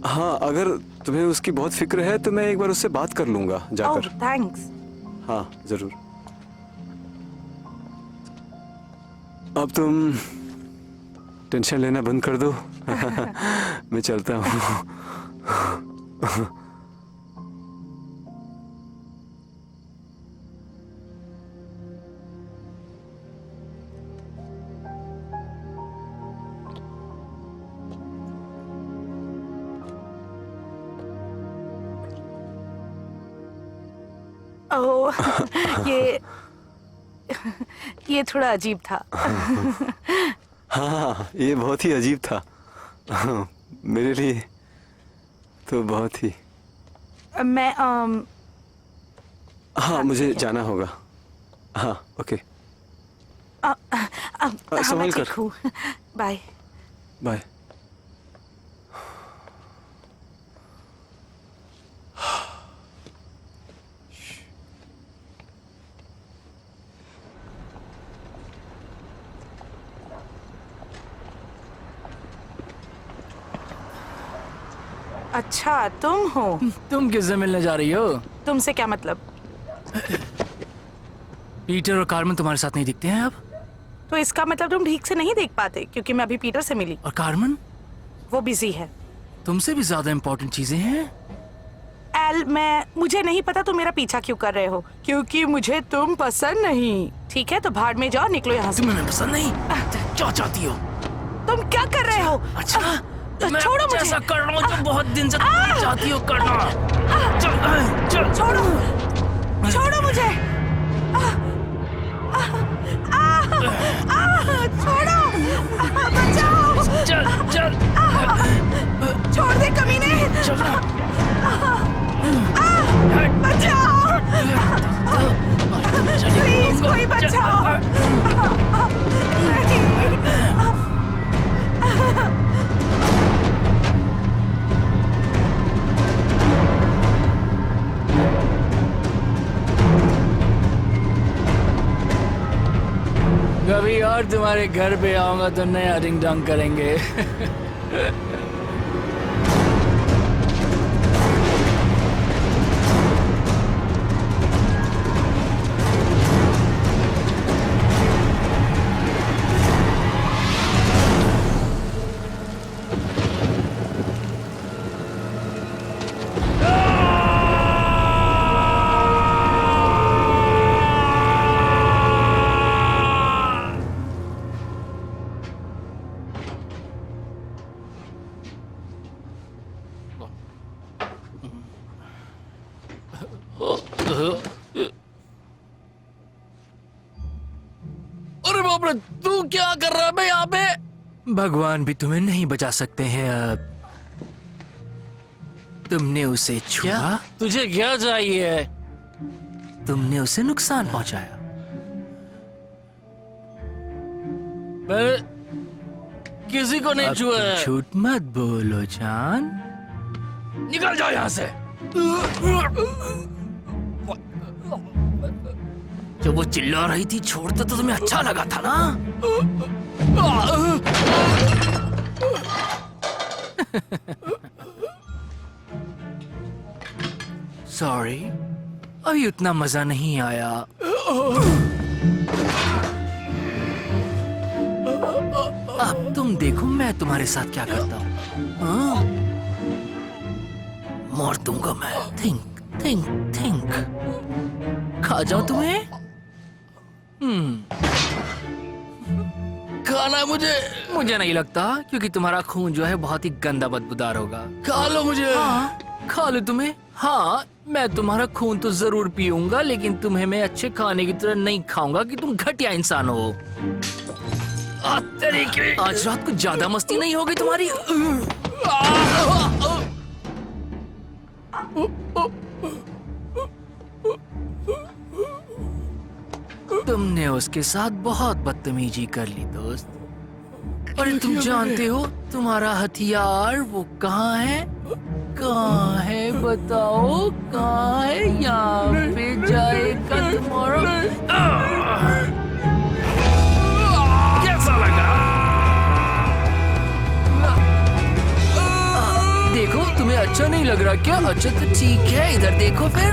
हाँ, अगर तुम्हें उसकी बहुत फिक्र है तो मैं एक बार उससे बात कर लूंगा जाकर। थैंक्स। हाँ, जरूर। अब तुम टेंशन लेना बंद कर दो। मैं चलता हूँ। ओह, ये थोड़ा अजीब था। हाँ, ये बहुत ही अजीब था। मेरे लिए तो बहुत ही। मैं हाँ, मुझे जाना होगा। हाँ, ओके। हाँ, संभल मैं कर। ठीक हूँ। बाय। बाय। अच्छा, तुम हो? तुम किससे मिलने जा रही हो? तुमसे क्या मतलब? पीटर और कार्मेन तुम्हारे साथ नहीं दिखते हैं अब? तो इसका मतलब तुम ठीक से नहीं देख पाते क्योंकि मैं अभी पीटर से मिली। और कार्मेन? वो बिजी है। तुमसे भी ज्यादा इंपॉर्टेंट चीजें हैं। एल, मुझे नहीं पता तुम मेरा पीछा क्यों कर रहे हो, क्योंकि मुझे तुम पसंद नहीं। ठीक है तो भाड़ में जाओ, निकलो यहाँ से। तुम्हें मैं पसंद नहीं? क्या चाहती हो? तुम क्या कर रहे हो? अच्छा, मैं छोड़ो कुछ मुझे। ऐसा कर रहा हूँ जो बहुत दिन से तुम चाहती हो करना। चल, चल, छोड़ो, छोड़ो मुझे। छोड़ो, बचाओ। चल, चल, छोड़ दे कमीने। चल। बचाओ, प्लीज कोई बचाओ। नहीं। कभी और तुम्हारे घर पे आऊंगा तो नया रिंग डंग करेंगे। अरे बाप रे, तू क्या कर रहा है बे यहाँ पे? भगवान भी तुम्हें नहीं बचा सकते हैं अब। तुमने उसे छुआ? क्या? तुझे क्या चाहिए? तुमने उसे नुकसान पहुंचाया। मैं किसी को नहीं छुआ है। झूठ मत बोलो जान। निकल जाओ यहाँ से। जब वो चिल्ला रही थी छोड़ते तो तुम्हें अच्छा लगा था ना? सॉरी, अभी उतना मजा नहीं आया। अब तुम देखो मैं तुम्हारे साथ क्या करता हूँ। मार दूंगा मैं। Think think think. खा जाओ तुम्हें। खाना मुझे नहीं लगता, क्योंकि तुम्हारा खून जो है बहुत ही गंदा बदबूदार होगा। खा लो मुझे। हाँ, खा लो तुम्हें। हाँ, मैं तुम्हारा खून तो जरूर पीऊंगा, लेकिन तुम्हें मैं अच्छे खाने की तरह नहीं खाऊंगा कि तुम घटिया इंसान हो। आज रात को ज्यादा मस्ती नहीं होगी तुम्हारी। तुमने उसके साथ बहुत बदतमीजी कर ली दोस्त। और तुम जानते हो तुम्हारा हथियार वो कहाँ है? कहाँ है बताओ, कहाँ है? यहाँ पे जाएगा तुम्हारा। कैसा लगा? देखो तुम्हें अच्छा नहीं लग रहा क्या? अच्छा तो ठीक है, इधर देखो फिर।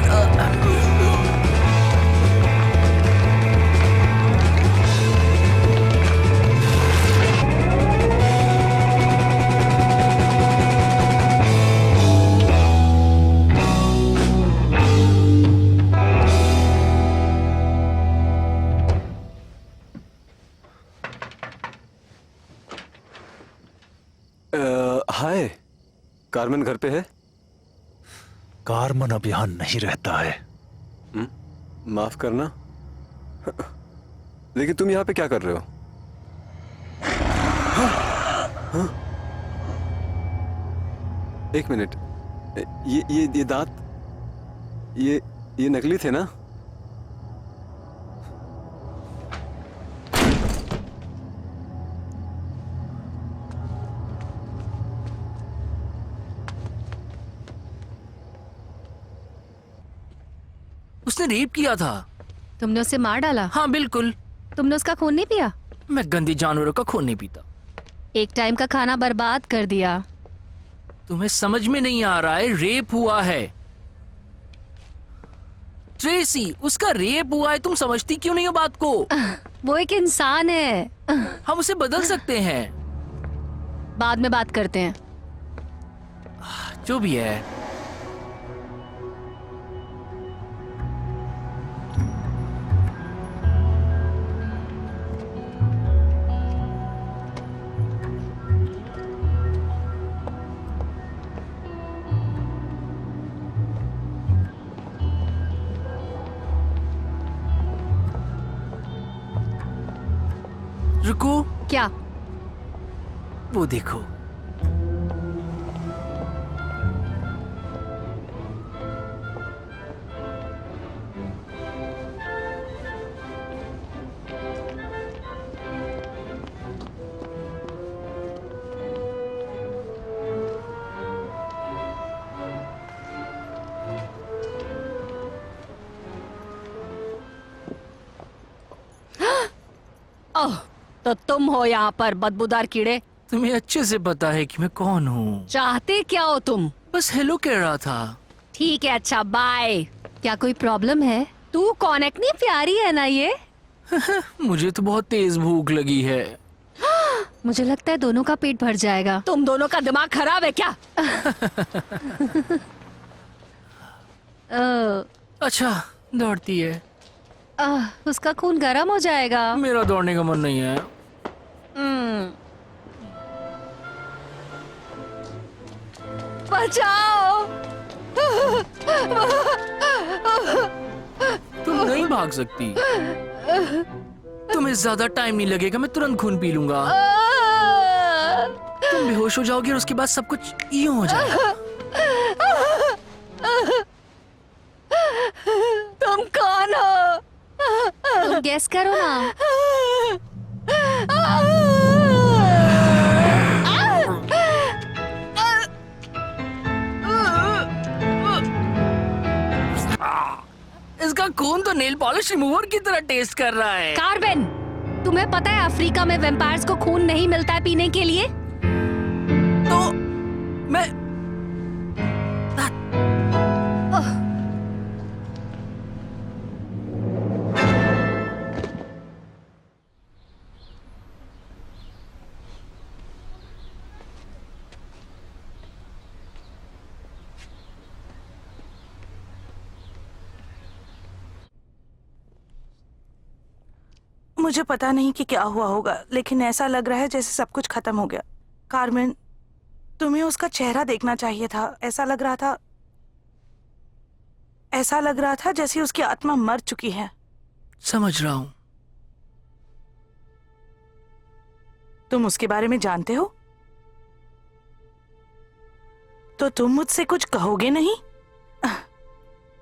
हाय, कार्मेन घर पे है? कार्मन अब यहां नहीं रहता है। माफ करना, लेकिन तुम यहाँ पे क्या कर रहे हो? हाँ? एक मिनट, ये दांत, ये नकली थे ना? उसने रेप किया था। तुमने उसे मार डाला? हाँ बिल्कुल। तुमने उसका खून नहीं पिया? मैं गंदी जानवरों का खून नहीं पीता। एक टाइम का खाना बर्बाद कर दिया। तुम्हें समझ में नहीं आ रहा है, रेप हुआ है। ट्रेसी, उसका रेप हुआ है, तुम समझती क्यों नहीं हो बात को? वो एक इंसान है। हम उसे बदल सकते हैं। बाद में बात करते हैं। जो भी है। रुको, क्या? वो देखो। ओह, तो तुम हो यहाँ पर बदबूदार कीड़े। तुम्हें अच्छे से पता है कि मैं कौन हूँ। चाहते क्या हो तुम? बस हेलो कह रहा था। ठीक है, अच्छा बाय। क्या कोई प्रॉब्लम है? तू कौन है? इतनी प्यारी है ना ये। मुझे तो बहुत तेज भूख लगी है। मुझे लगता है दोनों का पेट भर जाएगा। तुम दोनों का दिमाग खराब है क्या? अच्छा, दौड़ती है। उसका खून गर्म हो जाएगा। मेरा दौड़ने का मन नहीं है। बचाओ! तुम नहीं भाग सकती। तुम्हें ज्यादा टाइम नहीं लगेगा, मैं तुरंत खून पी लूंगा। तुम बेहोश हो जाओगे और उसके बाद सब कुछ यूं हो जाएगा। तुम कौन हो? तुम गेस करो ना। इसका खून तो नेल पॉलिश रिमूवर की तरह टेस्ट कर रहा है। कार्बन, तुम्हें पता है अफ्रीका में वेम्पायर्स को खून नहीं मिलता है पीने के लिए? तो मैं मुझे पता नहीं कि क्या हुआ होगा, लेकिन ऐसा लग रहा है जैसे सब कुछ खत्म हो गया। कार्मेन, तुम्हें उसका चेहरा देखना चाहिए था। ऐसा लग रहा था जैसे उसकी आत्मा मर चुकी है। समझ रहा हूँ। तुम उसके बारे में जानते हो? तो तुम मुझसे कुछ कहोगे नहीं?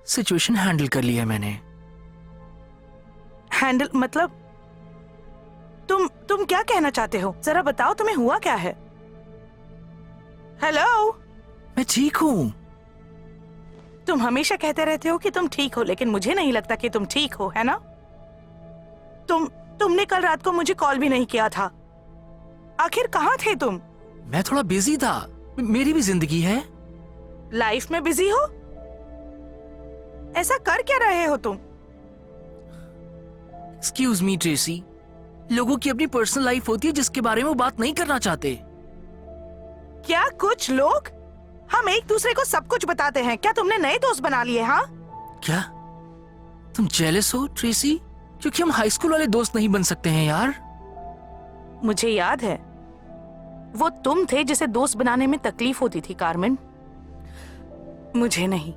सिचुएशन हैंडल कर लिया मैंने। हैंडल मतलब? तुम क्या कहना चाहते हो? जरा बताओ, तुम्हें हुआ क्या है? हेलो? मैं ठीक हूँ। तुम हमेशा कहते रहते हो कि तुम ठीक हो, लेकिन मुझे नहीं लगता कि तुम ठीक हो, है ना? तुमने कल रात को मुझे कॉल भी नहीं किया था। आखिर कहाँ थे तुम? मैं थोड़ा बिजी था। मेरी भी जिंदगी है। लाइफ में बिजी हो? ऐसा कर क्या रहे हो तुम? एक्सक्यूज मी ट्रेसी, लोगों की अपनी पर्सनल लाइफ होती है जिसके बारे में वो बात नहीं करना चाहते। क्या कुछ लोग? हम एक दूसरे को सब कुछ बताते हैं। क्या तुमने नए दोस्त बना लिए? हाँ, क्या तुम जेलस हो ट्रेसी? क्योंकि हम हाई स्कूल वाले दोस्त नहीं बन सकते हैं यार। मुझे याद है, वो तुम थे जिसे दोस्त बनाने में तकलीफ होती थी कार्मेन, मुझे नहीं।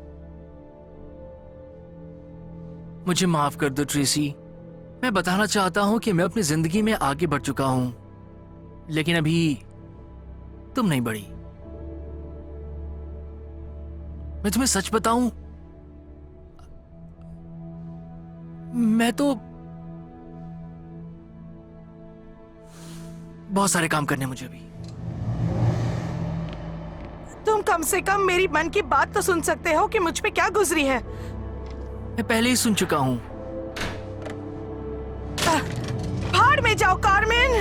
मुझे माफ कर दो ट्रेसी। मैं बताना चाहता हूं कि मैं अपनी जिंदगी में आगे बढ़ चुका हूं, लेकिन अभी तुम नहीं बढ़ी। मैं तुम्हें सच बताऊं, मैं तो बहुत सारे काम करने मुझे अभी। तुम कम से कम मेरी मन की बात तो सुन सकते हो कि मुझ पे क्या गुजरी है। मैं पहले ही सुन चुका हूं। भाड़ में जाओ कार्मेन।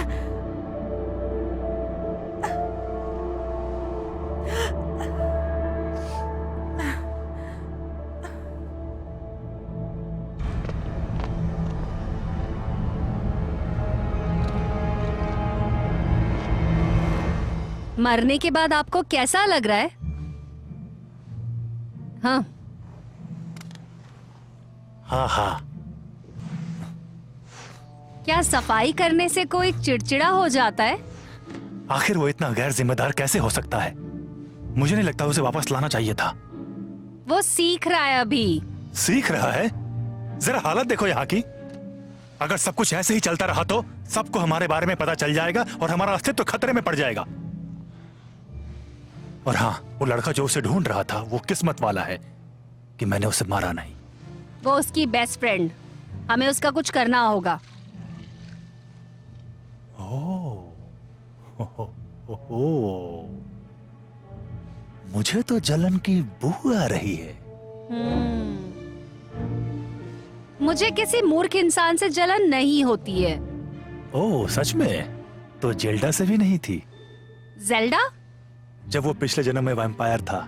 मरने के बाद आपको कैसा लग रहा है? हाँ, हाँ हाँ। क्या सफाई करने से कोई चिड़चिड़ा हो जाता है? आखिर वो इतना गैर जिम्मेदार कैसे हो सकता है? मुझे नहीं लगता उसे वापस लाना चाहिए था। वो सीख रहा है अभी। सीख रहा है? जरा हालत देखो यहाँ की। अगर सब कुछ ऐसे ही चलता रहा तो सबको हमारे बारे में पता चल जाएगा और हमारा अस्तित्व खतरे में पड़ जाएगा। और हाँ, वो लड़का जो उसे ढूंढ रहा था वो किस्मत वाला है कि मैंने उसे मारा नहीं। वो उसकी बेस्ट फ्रेंड, हमें उसका कुछ करना होगा। ओह, मुझे तो जलन की बू आ रही है। मुझे किसी मूर्ख इंसान से जलन नहीं होती है। ओह, सच में? तो जेल्डा से भी नहीं थी? जेल्डा? जब वो पिछले जन्म में वैम्पायर था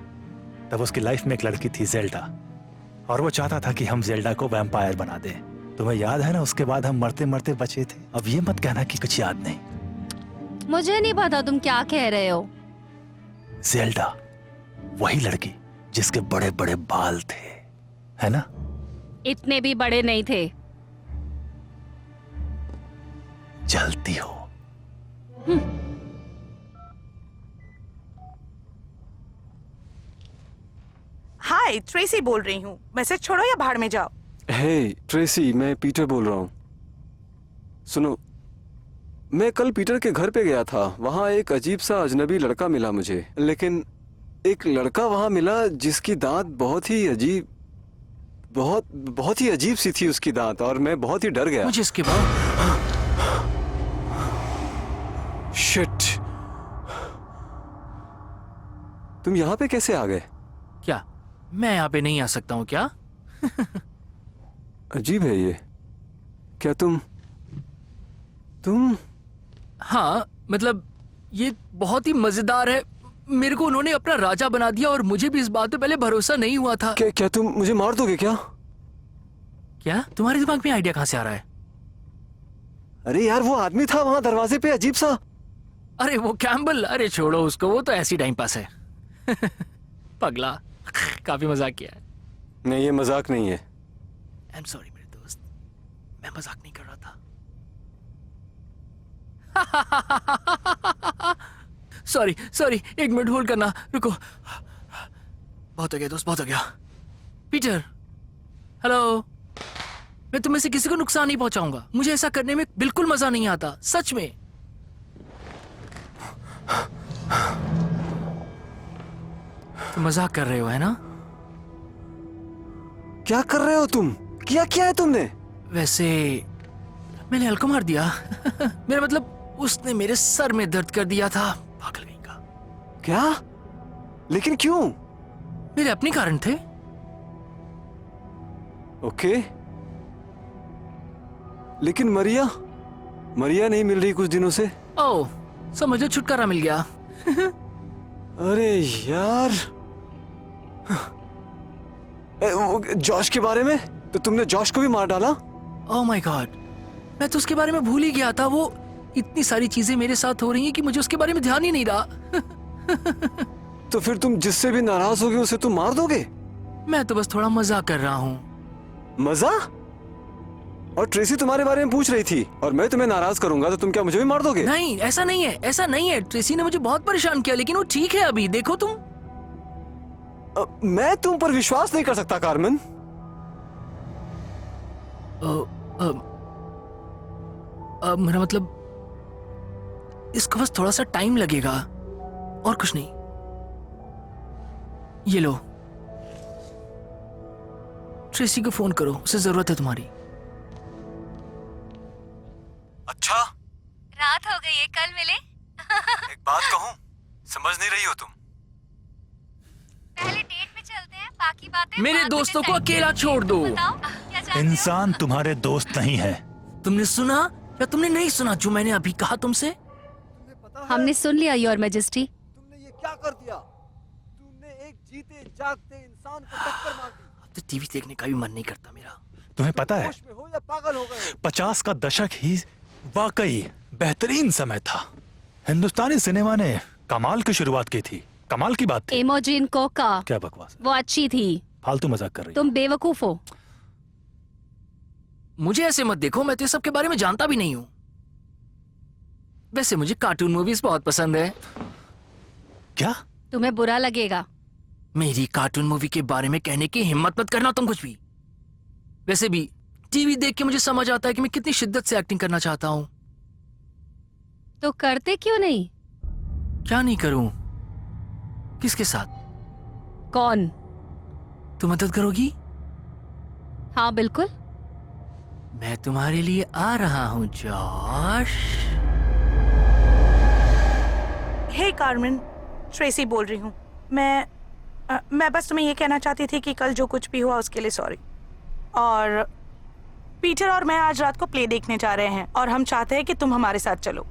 तब उसकी लाइफ में एक लड़की थी, जेल्डा, और वो चाहता था कि हम जेल्डा को वैम्पायर बना दें। तुम्हें याद है ना, उसके बाद हम मरते मरते बचे थे। अब ये मत कहना कि कुछ याद नहीं। मुझे नहीं पता तुम क्या कह रहे हो। जेल्डा, वही लड़की जिसके बड़े बड़े बाल थे, है ना? इतने भी बड़े नहीं थे। जलती हो। हाय, ट्रेसी बोल रही हूँ। मैसेज छोड़ो या भाड़ में जाओ। हे ट्रेसी, मैं पीटर बोल रहा हूँ। सुनो, मैं कल पीटर के घर पे गया था। वहाँ एक अजीब सा अजनबी लड़का मिला मुझे। लेकिन एक लड़का वहाँ मिला जिसकी दांत बहुत ही अजीब, बहुत ही अजीब सी थी उसकी दांत, और मैं बहुत ही डर गया। मुझे इसके बाद शिट, तुम यहाँ पे कैसे आ गए? क्या मैं यहाँ पे नहीं आ सकता हूँ क्या? अजीब है ये। क्या तुम हाँ, मतलब ये बहुत ही मजेदार है। मेरे को उन्होंने अपना राजा बना दिया और मुझे भी इस बात पे पहले भरोसा नहीं हुआ था। क्या तुम मुझे मार दोगे क्या? क्या तुम्हारे दिमाग में आइडिया कहाँ से आ रहा है? अरे यार, वो आदमी था वहां दरवाजे पे, अजीब सा। अरे वो कैम्बल, अरे छोड़ो उसको, वो तो ऐसी टाइम पास है। पगला, काफी मजाक किया है। नहीं, ये मजाक नहीं है। आई एम सॉरी मेरे दोस्त, मैं मजाक नहीं कर रहा था। सॉरी, एक मिनट होल्ड करना, रुको। बहुत हो गया दोस्त, बहुत हो गया। Peter, hello. मैं तुम्हें से किसी को नुकसान नहीं पहुंचाऊंगा। मुझे ऐसा करने में बिल्कुल मजा नहीं आता, सच में। तुम मजाक कर रहे हो, है ना? क्या कर रहे हो तुम? क्या है तुमने? वैसे मैंने हल्का मार दिया। मेरा मतलब उसने मेरे सर में दर्द कर दिया था। पागल कहीं का। क्या? लेकिन क्यों? मेरे अपने कारण थे। ओके, लेकिन मरिया नहीं मिल रही कुछ दिनों से। ओह, समझो छुटकारा मिल गया। अरे यार, जॉश के बारे में? तो तुमने जॉश को भी मार डाला? ओह माय गॉड, मैं तो उसके बारे में भूल ही गया था। वो इतनी सारी चीजें मेरे साथ हो रही हैं कि मुझे उसके बारे में ध्यान ही नहीं रहा। तो फिर तुम जिससे भी नाराज होगे उसे तुम मार दोगे? मैं तो बस थोड़ा मजाक कर रहा हूँ। मजा? और ट्रेसी तुम्हारे बारे में पूछ रही थी और मैं तुम्हें नाराज करूंगा तो तुम क्या मुझे भी मार दोगे? नहीं, ऐसा नहीं है। ट्रेसी ने मुझे बहुत परेशान किया, लेकिन वो ठीक है अभी। देखो तुम। मैं तुम पर विश्वास नहीं कर सकता कार्मेन। मेरा मतलब इसको बस थोड़ा सा टाइम लगेगा और कुछ नहीं। ये लो, ट्रेसी को फोन करो, उसे जरूरत है तुम्हारी। अच्छा, रात हो गई है, कल मिले। एक बात कहूं, समझ नहीं रही हो तुम। पहले डेट पे चलते हैं, बाकी बातें मेरे बाद में दोस्तों को decide अकेला छोड़ दो। बताओ, क्या चाहते हो? इंसान तुम्हारे दोस्त नहीं है। तुमने सुना या तुमने नहीं सुना जो मैंने अभी कहा तुमसे? हमने सुन लिया, योर मैजेस्टी। तुमने ये क्या कर दिया? तुमने एक जीते जागते इंसान को टक्कर मार दी। अब तो टीवी देखने का भी मन नहीं करता मेरा। तुम्हें पता है, होश में हो या पागल हो गए? 50 का दशक ही वाकई बेहतरीन समय था। हिंदुस्तानी सिनेमा ने कमाल की शुरुआत की थी, कमाल की बात थी। इमोजिन कोका क्या बकवास है? वो अच्छी थी। फालतू मजाक कर रही तुम बेवकूफ हो। मुझे ऐसे मत देखो, मैं तो इस सब के बारे में जानता भी नहीं हूँ। वैसे मुझे कार्टून मूवीज बहुत पसंद है। है। क्या? तुम्हें बुरा लगेगा। मेरी कार्टून मूवी के बारे में कहने की हिम्मत मत करना तुम कुछ भी। वैसे भी टीवी देख के मुझे समझ आता है कि मैं कितनी शिद्दत से एक्टिंग करना चाहता हूँ। तो करते क्यों नहीं? क्या नहीं करूं? किसके साथ? कौन? तू मदद करोगी? हाँ बिल्कुल। मैं तुम्हारे लिए आ रहा हूँ जॉश। हे कार्मेन, ट्रेसी बोल रही हूँ। मैं बस तुम्हें ये कहना चाहती थी कि कल जो कुछ भी हुआ उसके लिए सॉरी। और पीटर और मैं आज रात को प्ले देखने जा रहे हैं और हम चाहते हैं कि तुम हमारे साथ चलो।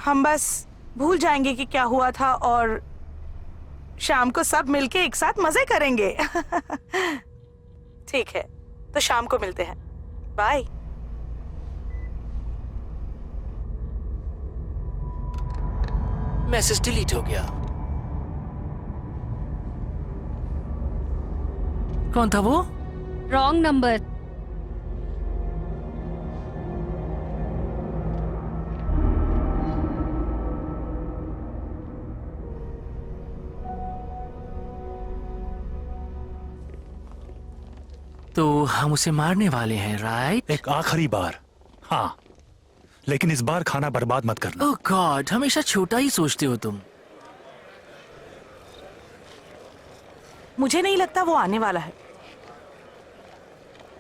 हम बस भूल जाएंगे कि क्या हुआ था और शाम को सब मिलके एक साथ मजे करेंगे। ठीक है, तो शाम को मिलते हैं। बाय। मैसेज डिलीट हो गया। कौन था वो? Wrong number. तो हम उसे मारने वाले हैं, राइट? एक आखिरी बार, हाँ, लेकिन इस बार खाना बर्बाद मत करना। ओह गॉड, हमेशा छोटा ही सोचते हो तुम। मुझे नहीं लगता वो आने वाला है।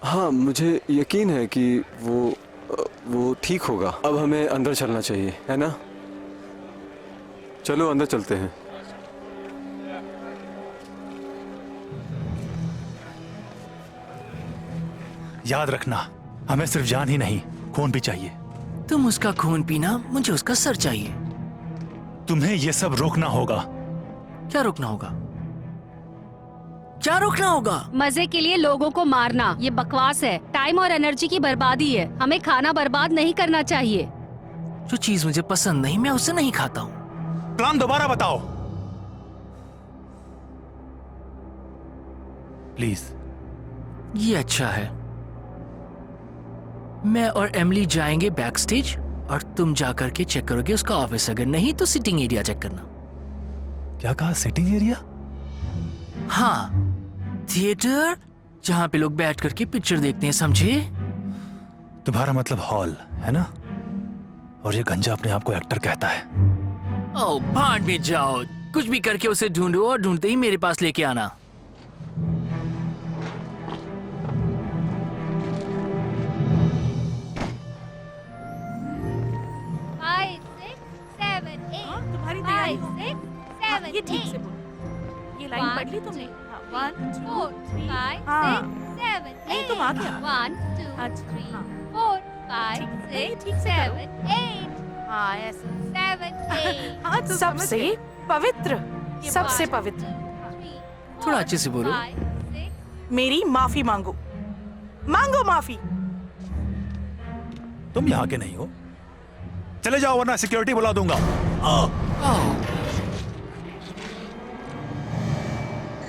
हाँ, मुझे यकीन है कि वो ठीक होगा। अब हमें अंदर चलना चाहिए, है ना? चलो अंदर चलते हैं। याद रखना, हमें सिर्फ जान ही नहीं, खून भी चाहिए। तुम उसका खून पीना, मुझे उसका सर चाहिए। तुम्हें ये सब रोकना होगा। क्या रोकना होगा? क्या रोकना होगा? मजे के लिए लोगों को मारना ये बकवास है। टाइम और एनर्जी की बर्बादी है। हमें खाना बर्बाद नहीं करना चाहिए। जो चीज मुझे पसंद नहीं, मैं उसे नहीं खाता हूँ। प्लान दोबारा बताओ प्लीज। ये अच्छा है। मैं और एमिली जाएंगे बैक स्टेज और तुम जाकर के चेक करोगे उसका ऑफिस। अगर नहीं तो सिटिंग एरिया चेक करना। क्या कहा? Sitting area? हाँ, थिएटर जहाँ पे लोग बैठ करके पिक्चर देखते हैं, समझे? तुम्हारा मतलब हॉल है ना? और ये गंजा अपने आप को एक्टर कहता है। ओ भाड़ में जाओ, कुछ भी करके उसे ढूंढो और ढूंढते ही मेरे पास लेके आना। तुम्हारी तैयारी हो गई? हाँ, ये ठीक से बोलो। ये लाइन पढ़ ली तुमने? हाँ, 1 2 3 हाँ। नहीं, तुम आ गया। 1 2 अच्छा, 3 हाँ। 4 5 नहीं, 6 ठीक से 7 8 हाँ, ऐसे। 7 8 हाँ, तो सबसे पवित्र, सबसे पवित्र। थोड़ा अच्छे से बोलो। मेरी माफी मांगो, मांगो माफी। तुम यहाँ के नहीं हो, चले जाओ वरना सिक्योरिटी बुला दूंगा।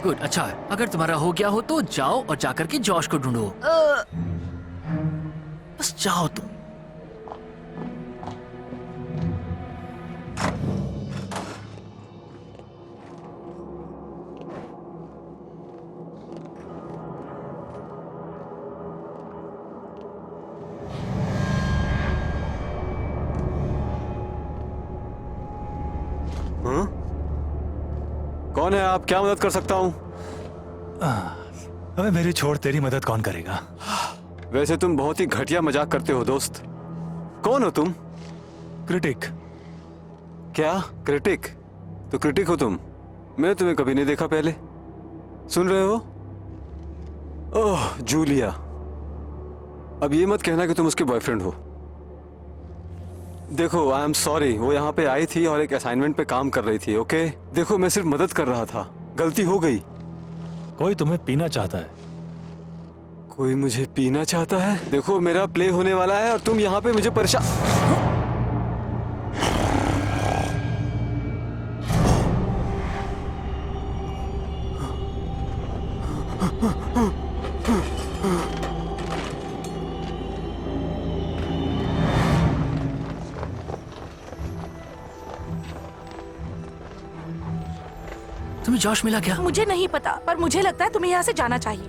गुड, अच्छा है। अगर तुम्हारा हो गया हो तो जाओ और जाकर के जॉश को ढूंढो। बस जाओ तुम। हाँ? कौन है आप? क्या मदद कर सकता हूँ? अबे मेरी छोड़, तेरी मदद कौन करेगा? वैसे तुम बहुत ही घटिया मजाक करते हो दोस्त। कौन हो तुम? क्रिटिक। क्या क्रिटिक? तो क्रिटिक हो तुम? मैंने तुम्हें कभी नहीं देखा पहले। सुन रहे हो? ओह जूलिया, अब ये मत कहना कि तुम उसके बॉयफ्रेंड हो। देखो, आई एम सॉरी, वो यहाँ पे आई थी और एक असाइनमेंट पे काम कर रही थी। ओके, देखो मैं सिर्फ मदद कर रहा था, गलती हो गई। कोई तुम्हें पीना चाहता है। कोई मुझे पीना चाहता है? देखो मेरा प्ले होने वाला है और तुम यहाँ पे मुझे परेशान। तुम्हें जॉश मिला क्या? मुझे नहीं पता, पर मुझे लगता है तुम्हें यहाँ से जाना चाहिए।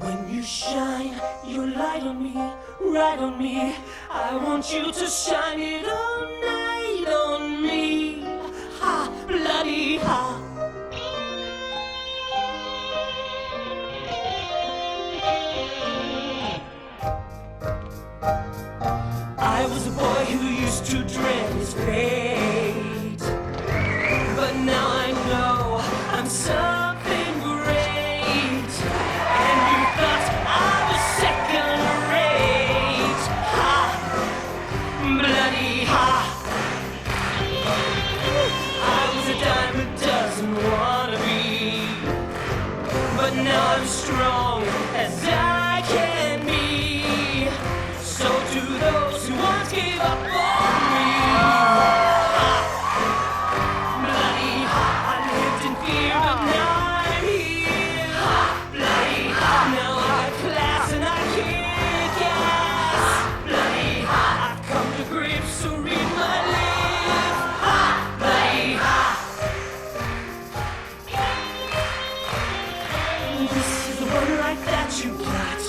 When you shine your light on me, right on me. I want you to shine it all night on me. Ha, bloody ha. I was a boy who used to dread his fate, but now I know I'm something great. And you thought I was second rate. Ha! Bloody ha! I was a dime a dozen wannabe, but now I'm strong as I can be. So do those who once gave up on me. Ha! Bloody ha! I lived in fear, but now I'm here. Ha! Bloody ha! Now I got class and I kick ass. Bloody ha! I've come to grips, so read my lips. Ha! Bloody ha! This is the one like that you got.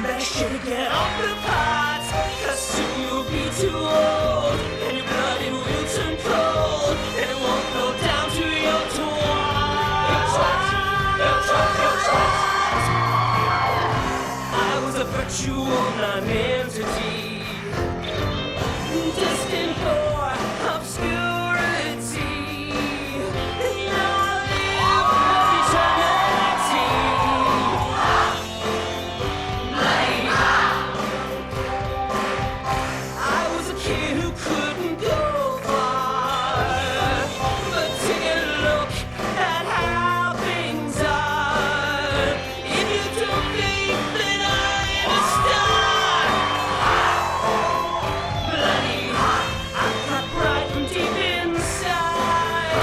Better should get off the pot, 'cause soon you'll be too old, and your blood it will turn cold, and it won't go down to your twat. I was a virtual non-entity, destined for obscurity. Now I live for eternity. I was a kid who couldn't go far, but take a look at how things are. If you don't think that I'm a star, bloody I've got pride from deep inside.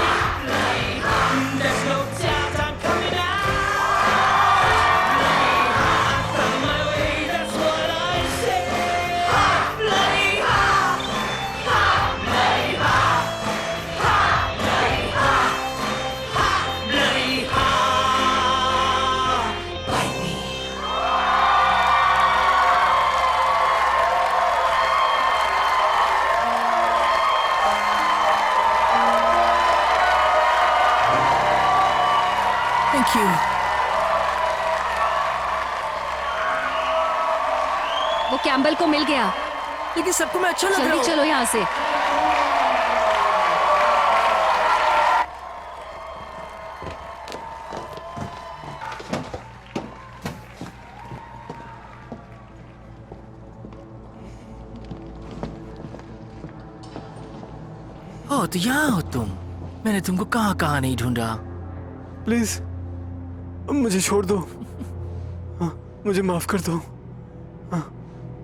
Bloody there's no doubt I'm coming out. I found my way, that's what I say. Bloody ha! Ha! Bloody ha! Ha! Bloody ha! Ha! Bloody ha! Bite me. Thank you. वो कैम्बल को मिल गया। लेकिन सबको मैं अच्छा लग रहा जल्दी हूँ। चलो यहाँ से। ओह, तो यहाँ हो तुम। मैंने तुमको कहाँ कहाँ नहीं ढूंढा। प्लीज मुझे छोड़ दो। हाँ, मुझे माफ कर दो।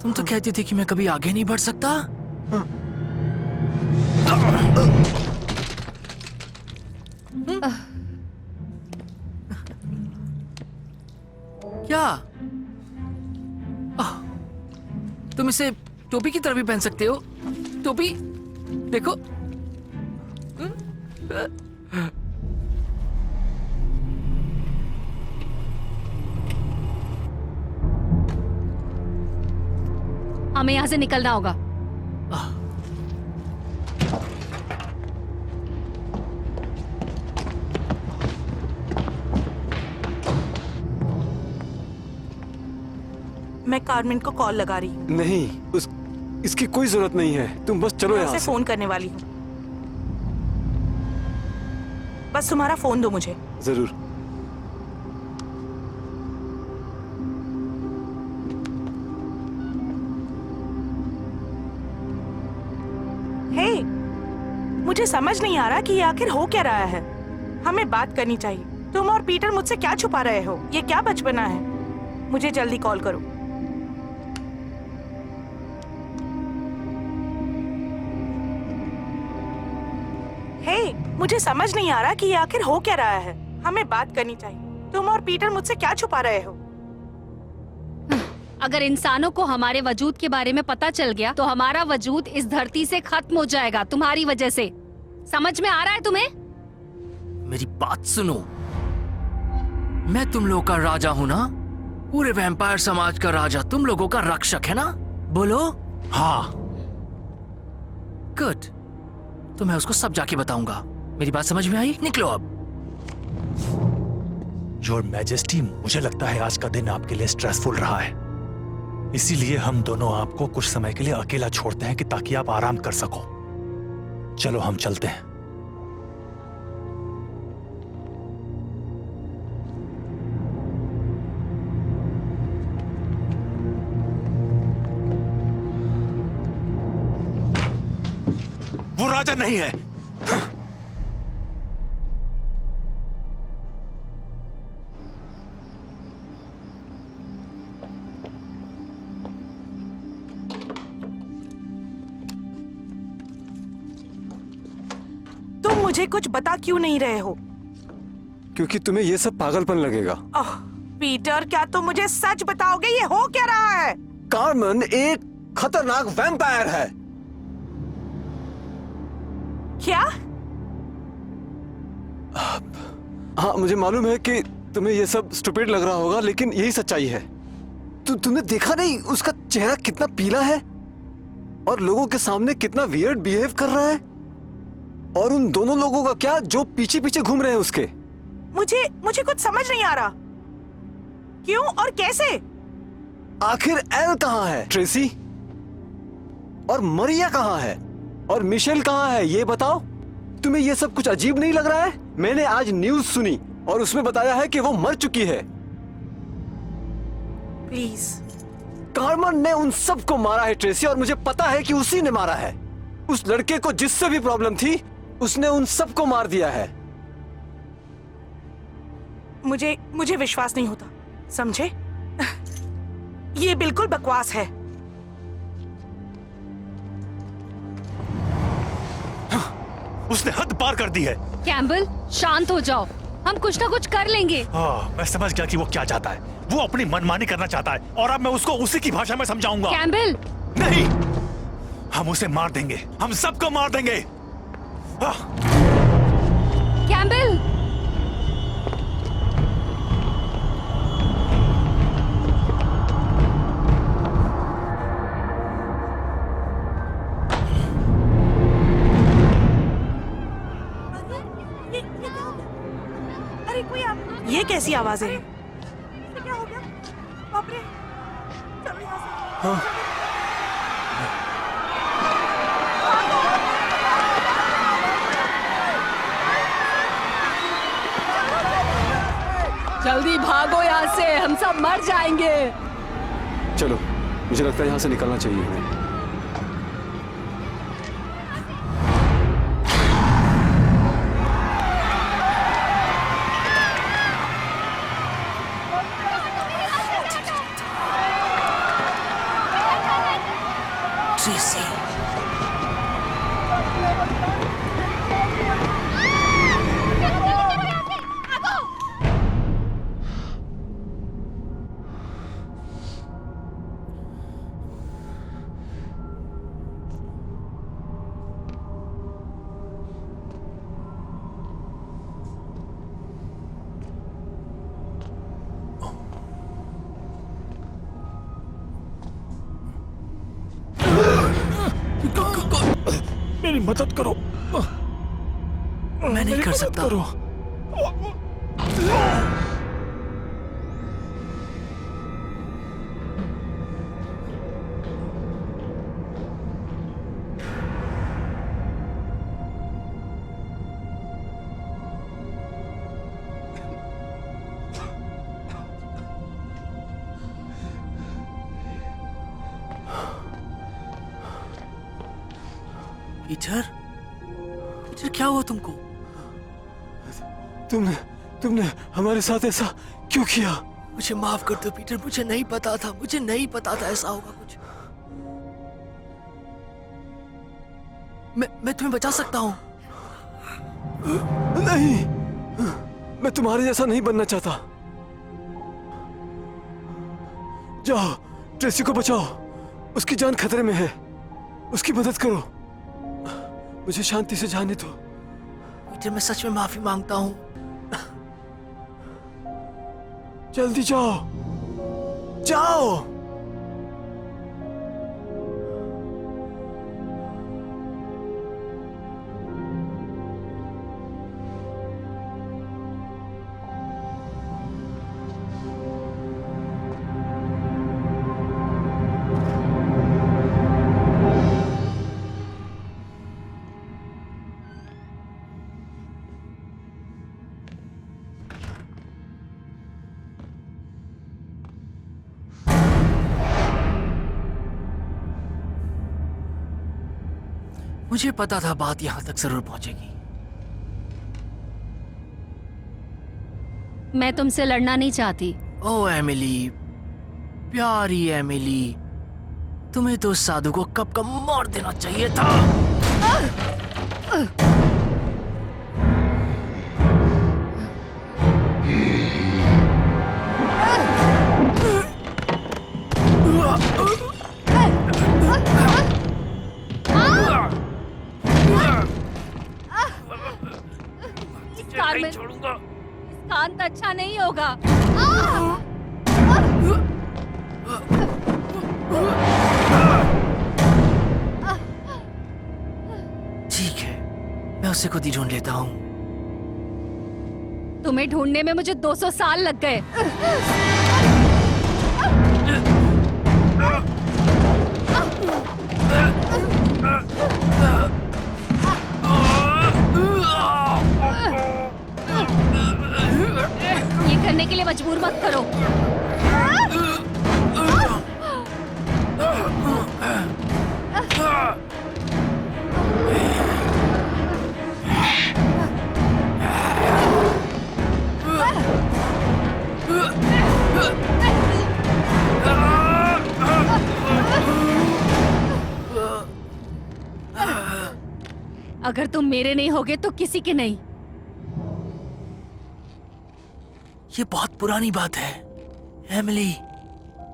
तुम तो कहती थी कि मैं कभी आगे नहीं बढ़ सकता। क्या? तुम इसे टोपी की तरह भी पहन सकते हो। टोपी देखो। हमें यहाँ से निकलना होगा। मैं कार्मेन को कॉल लगा रही हूँ। नहीं, इसकी कोई जरूरत नहीं है, तुम बस चलो मैं यहाँ उसे से। फोन करने वाली हूँ। बस तुम्हारा फोन दो मुझे। जरूर। हे, मुझे समझ नहीं आ रहा कि ये आखिर हो क्या रहा है। हमें बात करनी चाहिए। तुम और पीटर मुझसे क्या छुपा रहे हो? ये क्या बचपना है? मुझे जल्दी कॉल करो। हे, मुझे समझ नहीं आ रहा कि ये आखिर हो क्या रहा है। हमें बात करनी चाहिए। तुम और पीटर मुझसे क्या छुपा रहे हो? अगर इंसानों को हमारे वजूद के बारे में पता चल गया तो हमारा वजूद इस धरती से खत्म हो जाएगा तुम्हारी वजह से। समझ में आ रहा है तुम्हें? मेरी बात सुनो, मैं तुम लोग का राजा हूँ ना, पूरे वैम्पायर समाज का राजा, तुम लोगों का रक्षक है ना? बोलो। हाँ। गुड, तो मैं उसको सब जाके बताऊंगा। मेरी बात समझ में आई? निकलो अब। योर मैजेस्टी, मुझे लगता है आज का दिन आपके लिए स्ट्रेसफुल रहा है, इसीलिए हम दोनों आपको कुछ समय के लिए अकेला छोड़ते हैं कि ताकि आप आराम कर सको। चलो हम चलते हैं। वो राजा नहीं है। तुम मुझे कुछ बता क्यों नहीं रहे हो? क्योंकि तुम्हें ये सब पागलपन लगेगा। ओह, पीटर, क्या तुम मुझे सच बताओगे? ये हो क्या रहा है? कार्मेन एक खतरनाक वैम्पायर है। क्या? हाँ, मुझे मालूम है कि तुम्हें ये सब स्टूपिड लग रहा होगा, लेकिन यही सच्चाई है। तुमने देखा नहीं उसका चेहरा कितना पीला है और लोगों के सामने कितना वियर्ड बिहेव कर रहा है? और उन दोनों लोगों का क्या जो पीछे पीछे घूम रहे हैं उसके? मुझे कुछ समझ नहीं आ रहा। क्यों और कैसे? आखिर एल कहाँ है? ट्रेसी और मरिया कहाँ है? और मिशेल कहाँ है? ये बताओ। तुम्हें ये सब कुछ अजीब नहीं लग रहा है? मैंने आज न्यूज़ सुनी और उसमें बताया है कि वो मर चुकी है। प्लीज। कार्मेन ने उन सबको मारा है ट्रेसी, और मुझे पता है कि उसी ने मारा है। उस लड़के को जिससे भी प्रॉब्लम थी उसने उन सबको मार दिया है। मुझे विश्वास नहीं होता, समझे? ये बिल्कुल बकवास है। उसने हद पार कर दी है। कैम्बल, शांत हो जाओ, हम कुछ ना कुछ कर लेंगे। मैं समझ गया कि वो क्या चाहता है। वो अपनी मनमानी करना चाहता है और अब मैं उसको उसी की भाषा में समझाऊंगा। कैम्बल, नहीं, हम उसे मार देंगे, हम सबको मार देंगे। कैम्बल, अरे ये कैसी आवाजें हैं? क्या हो गया? बाप रे! चलो यहाँ से। जल्दी भागो यहाँ से, हम सब मर जाएंगे। चलो, मुझे लगता है यहाँ से निकलना चाहिए हमें। ट्रेसी, मेरी मदद करो। मैं नहीं कर सकता। पीटर, पीटर क्या हुआ तुमको? तुमने हमारे साथ ऐसा क्यों किया? मुझे माफ कर दो पीटर, मुझे नहीं पता था, मुझे नहीं पता था ऐसा होगा कुछ। मैं तुम्हें बचा सकता हूँ। नहीं, मैं तुम्हारे जैसा नहीं बनना चाहता। जाओ, ट्रेसी को बचाओ, उसकी जान खतरे में है, उसकी मदद करो। मुझे शांति से जाने दो। पीटर मैं सच में माफी मांगता हूँ। जल्दी जाओ, जाओ। मुझे पता था बात यहां तक जरूर पहुंचेगी। मैं तुमसे लड़ना नहीं चाहती। ओ एमिली, प्यारी एमिली, तुम्हें तो उस साधु को कब का मार देना चाहिए था। कार्मेन, छोड़ूंगा। इसका अंत अच्छा नहीं होगा। ठीक है, मैं उसे खुद ही ढूंढ लेता हूँ। तुम्हें ढूंढने में मुझे 200 साल लग गए। ये करने के लिए मजबूर मत करो। अगर तुम मेरे नहीं होगे तो किसी के नहीं। ये बहुत पुरानी बात है एमिली,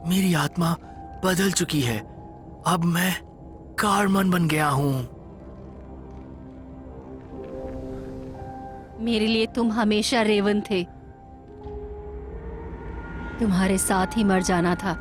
मेरी आत्मा बदल चुकी है। अब मैं कार्मन बन गया हूँ। मेरे लिए तुम हमेशा रेवन थे। तुम्हारे साथ ही मर जाना था।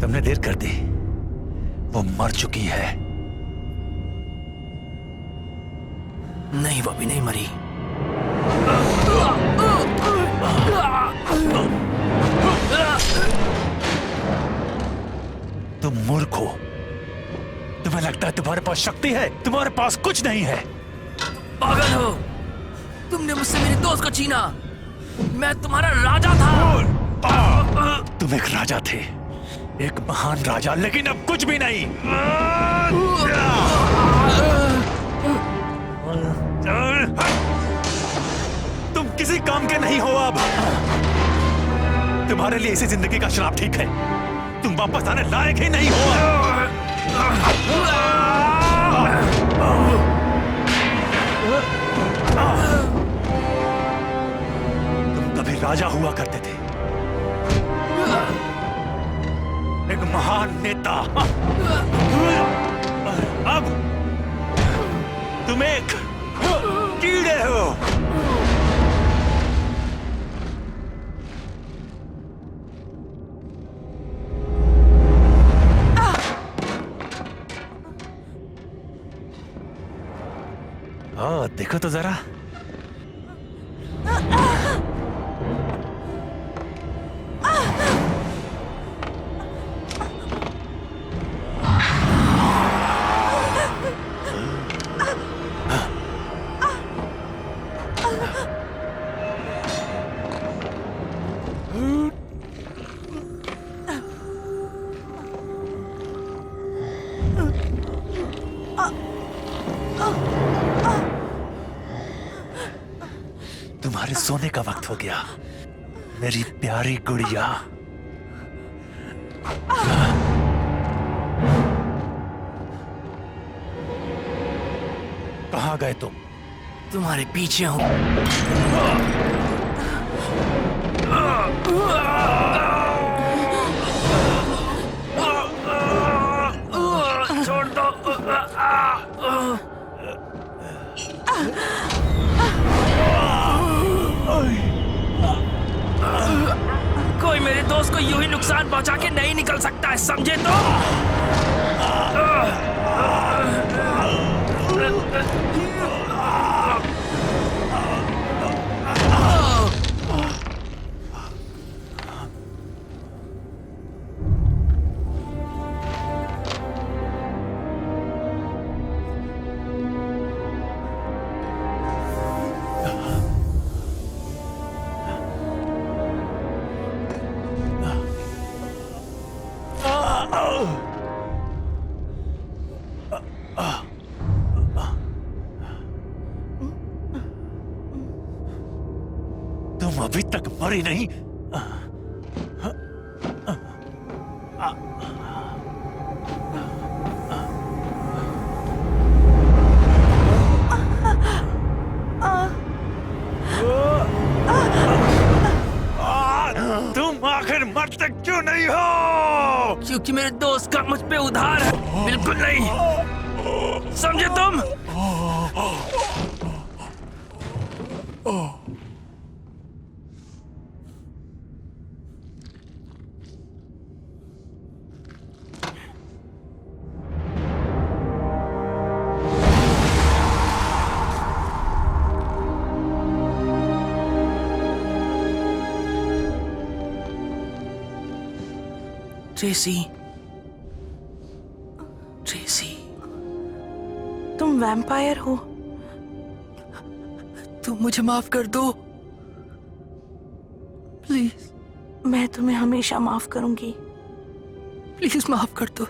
तुमने देर कर दी। वो मर चुकी है। नहीं, वो अभी नहीं मरी। तुम मूर्ख हो। तुम्हें लगता है तुम्हारे पास शक्ति है? तुम्हारे पास कुछ नहीं है। पागल हो, तुमने मुझसे मेरे दोस्त को छीना। मैं तुम्हारा राजा था। तुम एक राजा थे, एक महान राजा, लेकिन अब कुछ भी नहीं। तुम किसी काम के नहीं हो अब। तुम्हारे लिए इसी जिंदगी का श्राप ठीक है। तुम वापस आने लायक ही नहीं हो। तुम कभी राजा हुआ करते थे, एक महान नेता। अब तुम एक कीड़े हो। देखो तो जरा। तुम्हारे सोने का वक्त हो गया, मेरी प्यारी गुड़िया। कहाँ गए तुम? तुम्हारे पीछे हूं। छोड़ दो। कोई मेरे दोस्त को यूं ही नुकसान पहुंचा के नहीं निकल सकता है, समझे तो? तुम अभी तक मरी नहीं। तुम आखिर मरते क्यों नहीं हो? क्योंकि मेरे दोस्त का मुझ पे उधार है। बिल्कुल नहीं, समझे तुम? ट्रेसी, ट्रेसी, तुम वैम्पायर हो? तुम मुझे माफ कर दो, प्लीज। मैं तुम्हें हमेशा माफ करूंगी। प्लीज माफ कर दो।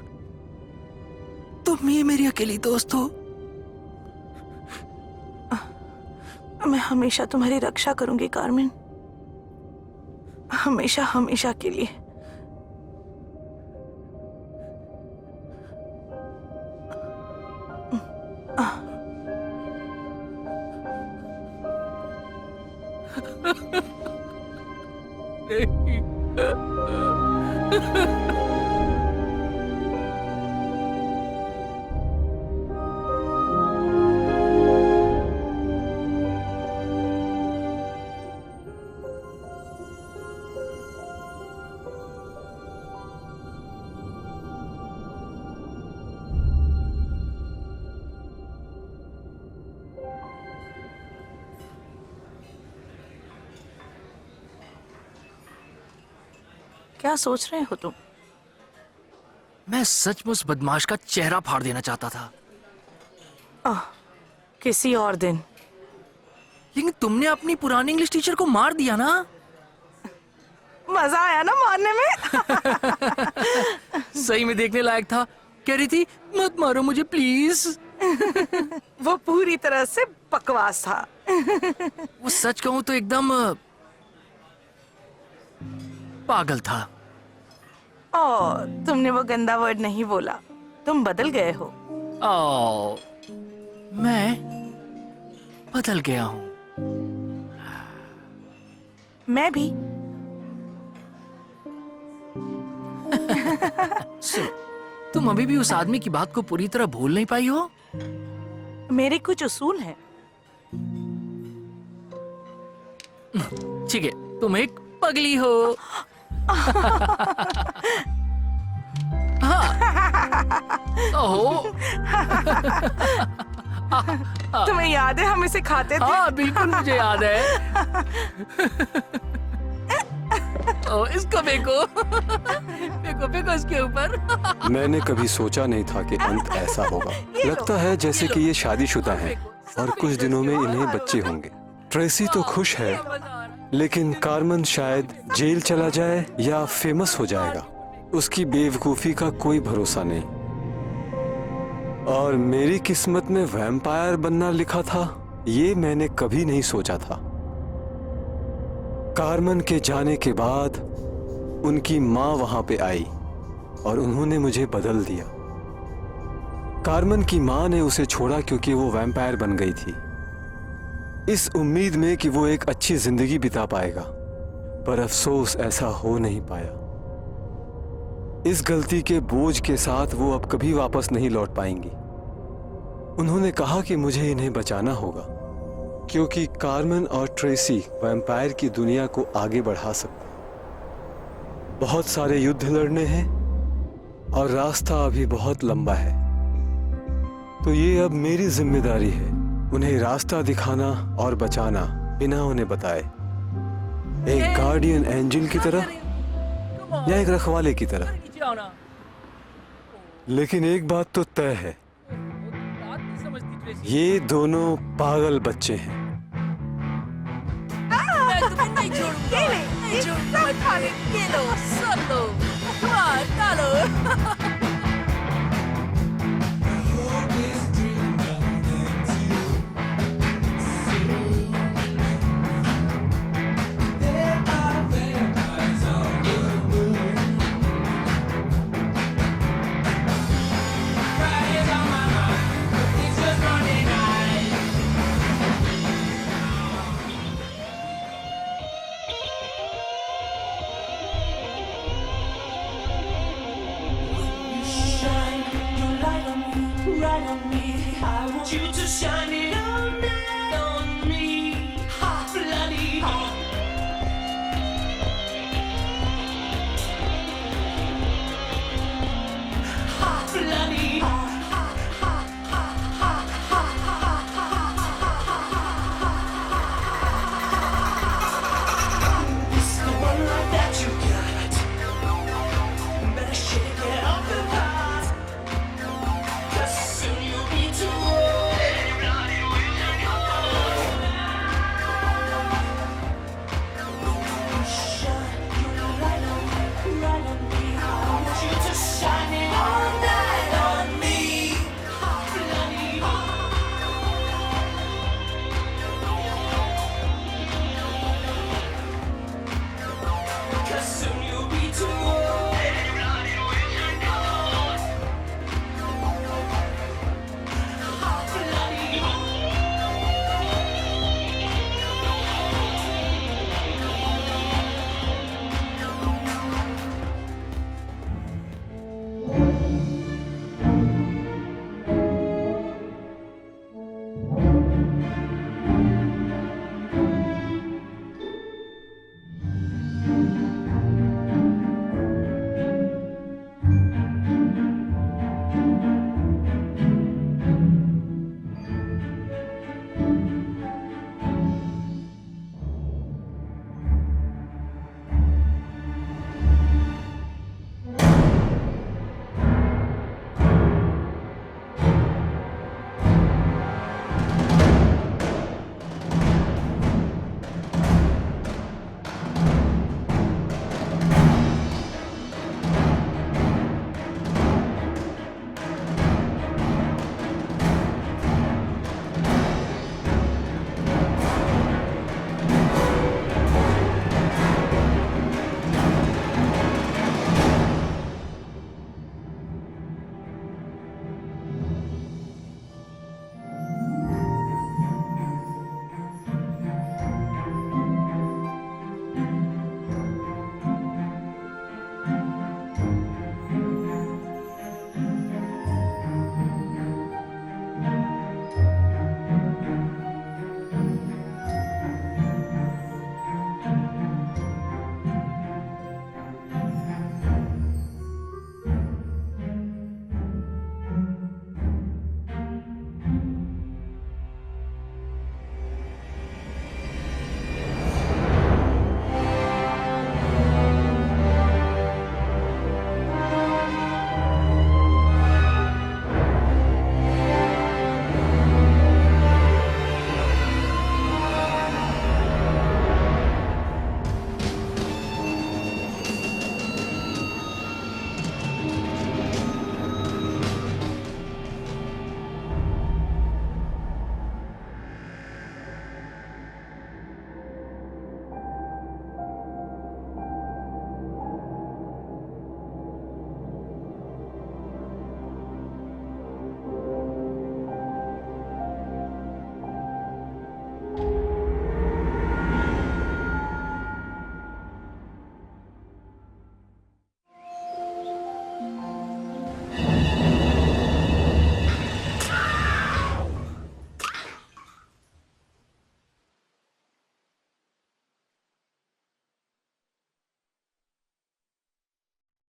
तुम ही मेरी अकेली दोस्त हो। मैं हमेशा तुम्हारी रक्षा करूंगी कार्मेन, हमेशा हमेशा के लिए। क्या सोच रहे हो तुम? मैं सचमुच बदमाश का चेहरा फाड़ देना चाहता था, किसी और दिन। लेकिन तुमने अपनी पुरानी इंग्लिश टीचर को मार दिया ना। मजा आया ना मारने में? सही में देखने लायक था। कह रही थी मत मारो मुझे प्लीज। वो पूरी तरह से बकवास था। वो सच कहूं तो एकदम पागल था। ओह, तुमने वो गंदा वर्ड नहीं बोला। तुम बदल गए हो। ओ, मैं बदल गया हूं। मैं भी। सुनो, तुम अभी भी उस आदमी की बात को पूरी तरह भूल नहीं पाई हो? मेरे कुछ उसूल हैं। ठीक है, तुम एक पगली हो। हाँ। ओहो। तुम्हें याद है हम इसे खाते थे? हाँ बिल्कुल मुझे याद है। ओ, इसको फेंको। फेंको फेंको इसके ऊपर। मैंने कभी सोचा नहीं था कि अंत ऐसा होगा। लगता है जैसे कि ये शादीशुदा हैं और कुछ दिनों में इन्हें बच्चे होंगे। ट्रेसी तो खुश है, लेकिन कार्मन शायद जेल चला जाए या फेमस हो जाएगा। उसकी बेवकूफी का कोई भरोसा नहीं। और मेरी किस्मत में वैम्पायर बनना लिखा था, ये मैंने कभी नहीं सोचा था। कार्मन के जाने के बाद उनकी माँ वहां पे आई और उन्होंने मुझे बदल दिया। कार्मन की माँ ने उसे छोड़ा क्योंकि वो वैम्पायर बन गई थी, इस उम्मीद में कि वो एक अच्छी जिंदगी बिता पाएगा। पर अफसोस ऐसा हो नहीं पाया। इस गलती के बोझ के साथ वो अब कभी वापस नहीं लौट पाएंगी। उन्होंने कहा कि मुझे इन्हें बचाना होगा क्योंकि कार्मन और ट्रेसी वैम्पायर की दुनिया को आगे बढ़ा सकते हैं। बहुत सारे युद्ध लड़ने हैं और रास्ता अभी बहुत लंबा है। तो ये अब मेरी जिम्मेदारी है उन्हें रास्ता दिखाना और बचाना बिना उन्हें बताए। एक गार्डियन एंजल की तरह या एक रखवाले की तरह। लेकिन एक बात तो तय है, ये दोनों पागल बच्चे हैं। Shine your light on me, right on me. I want you to shine it on.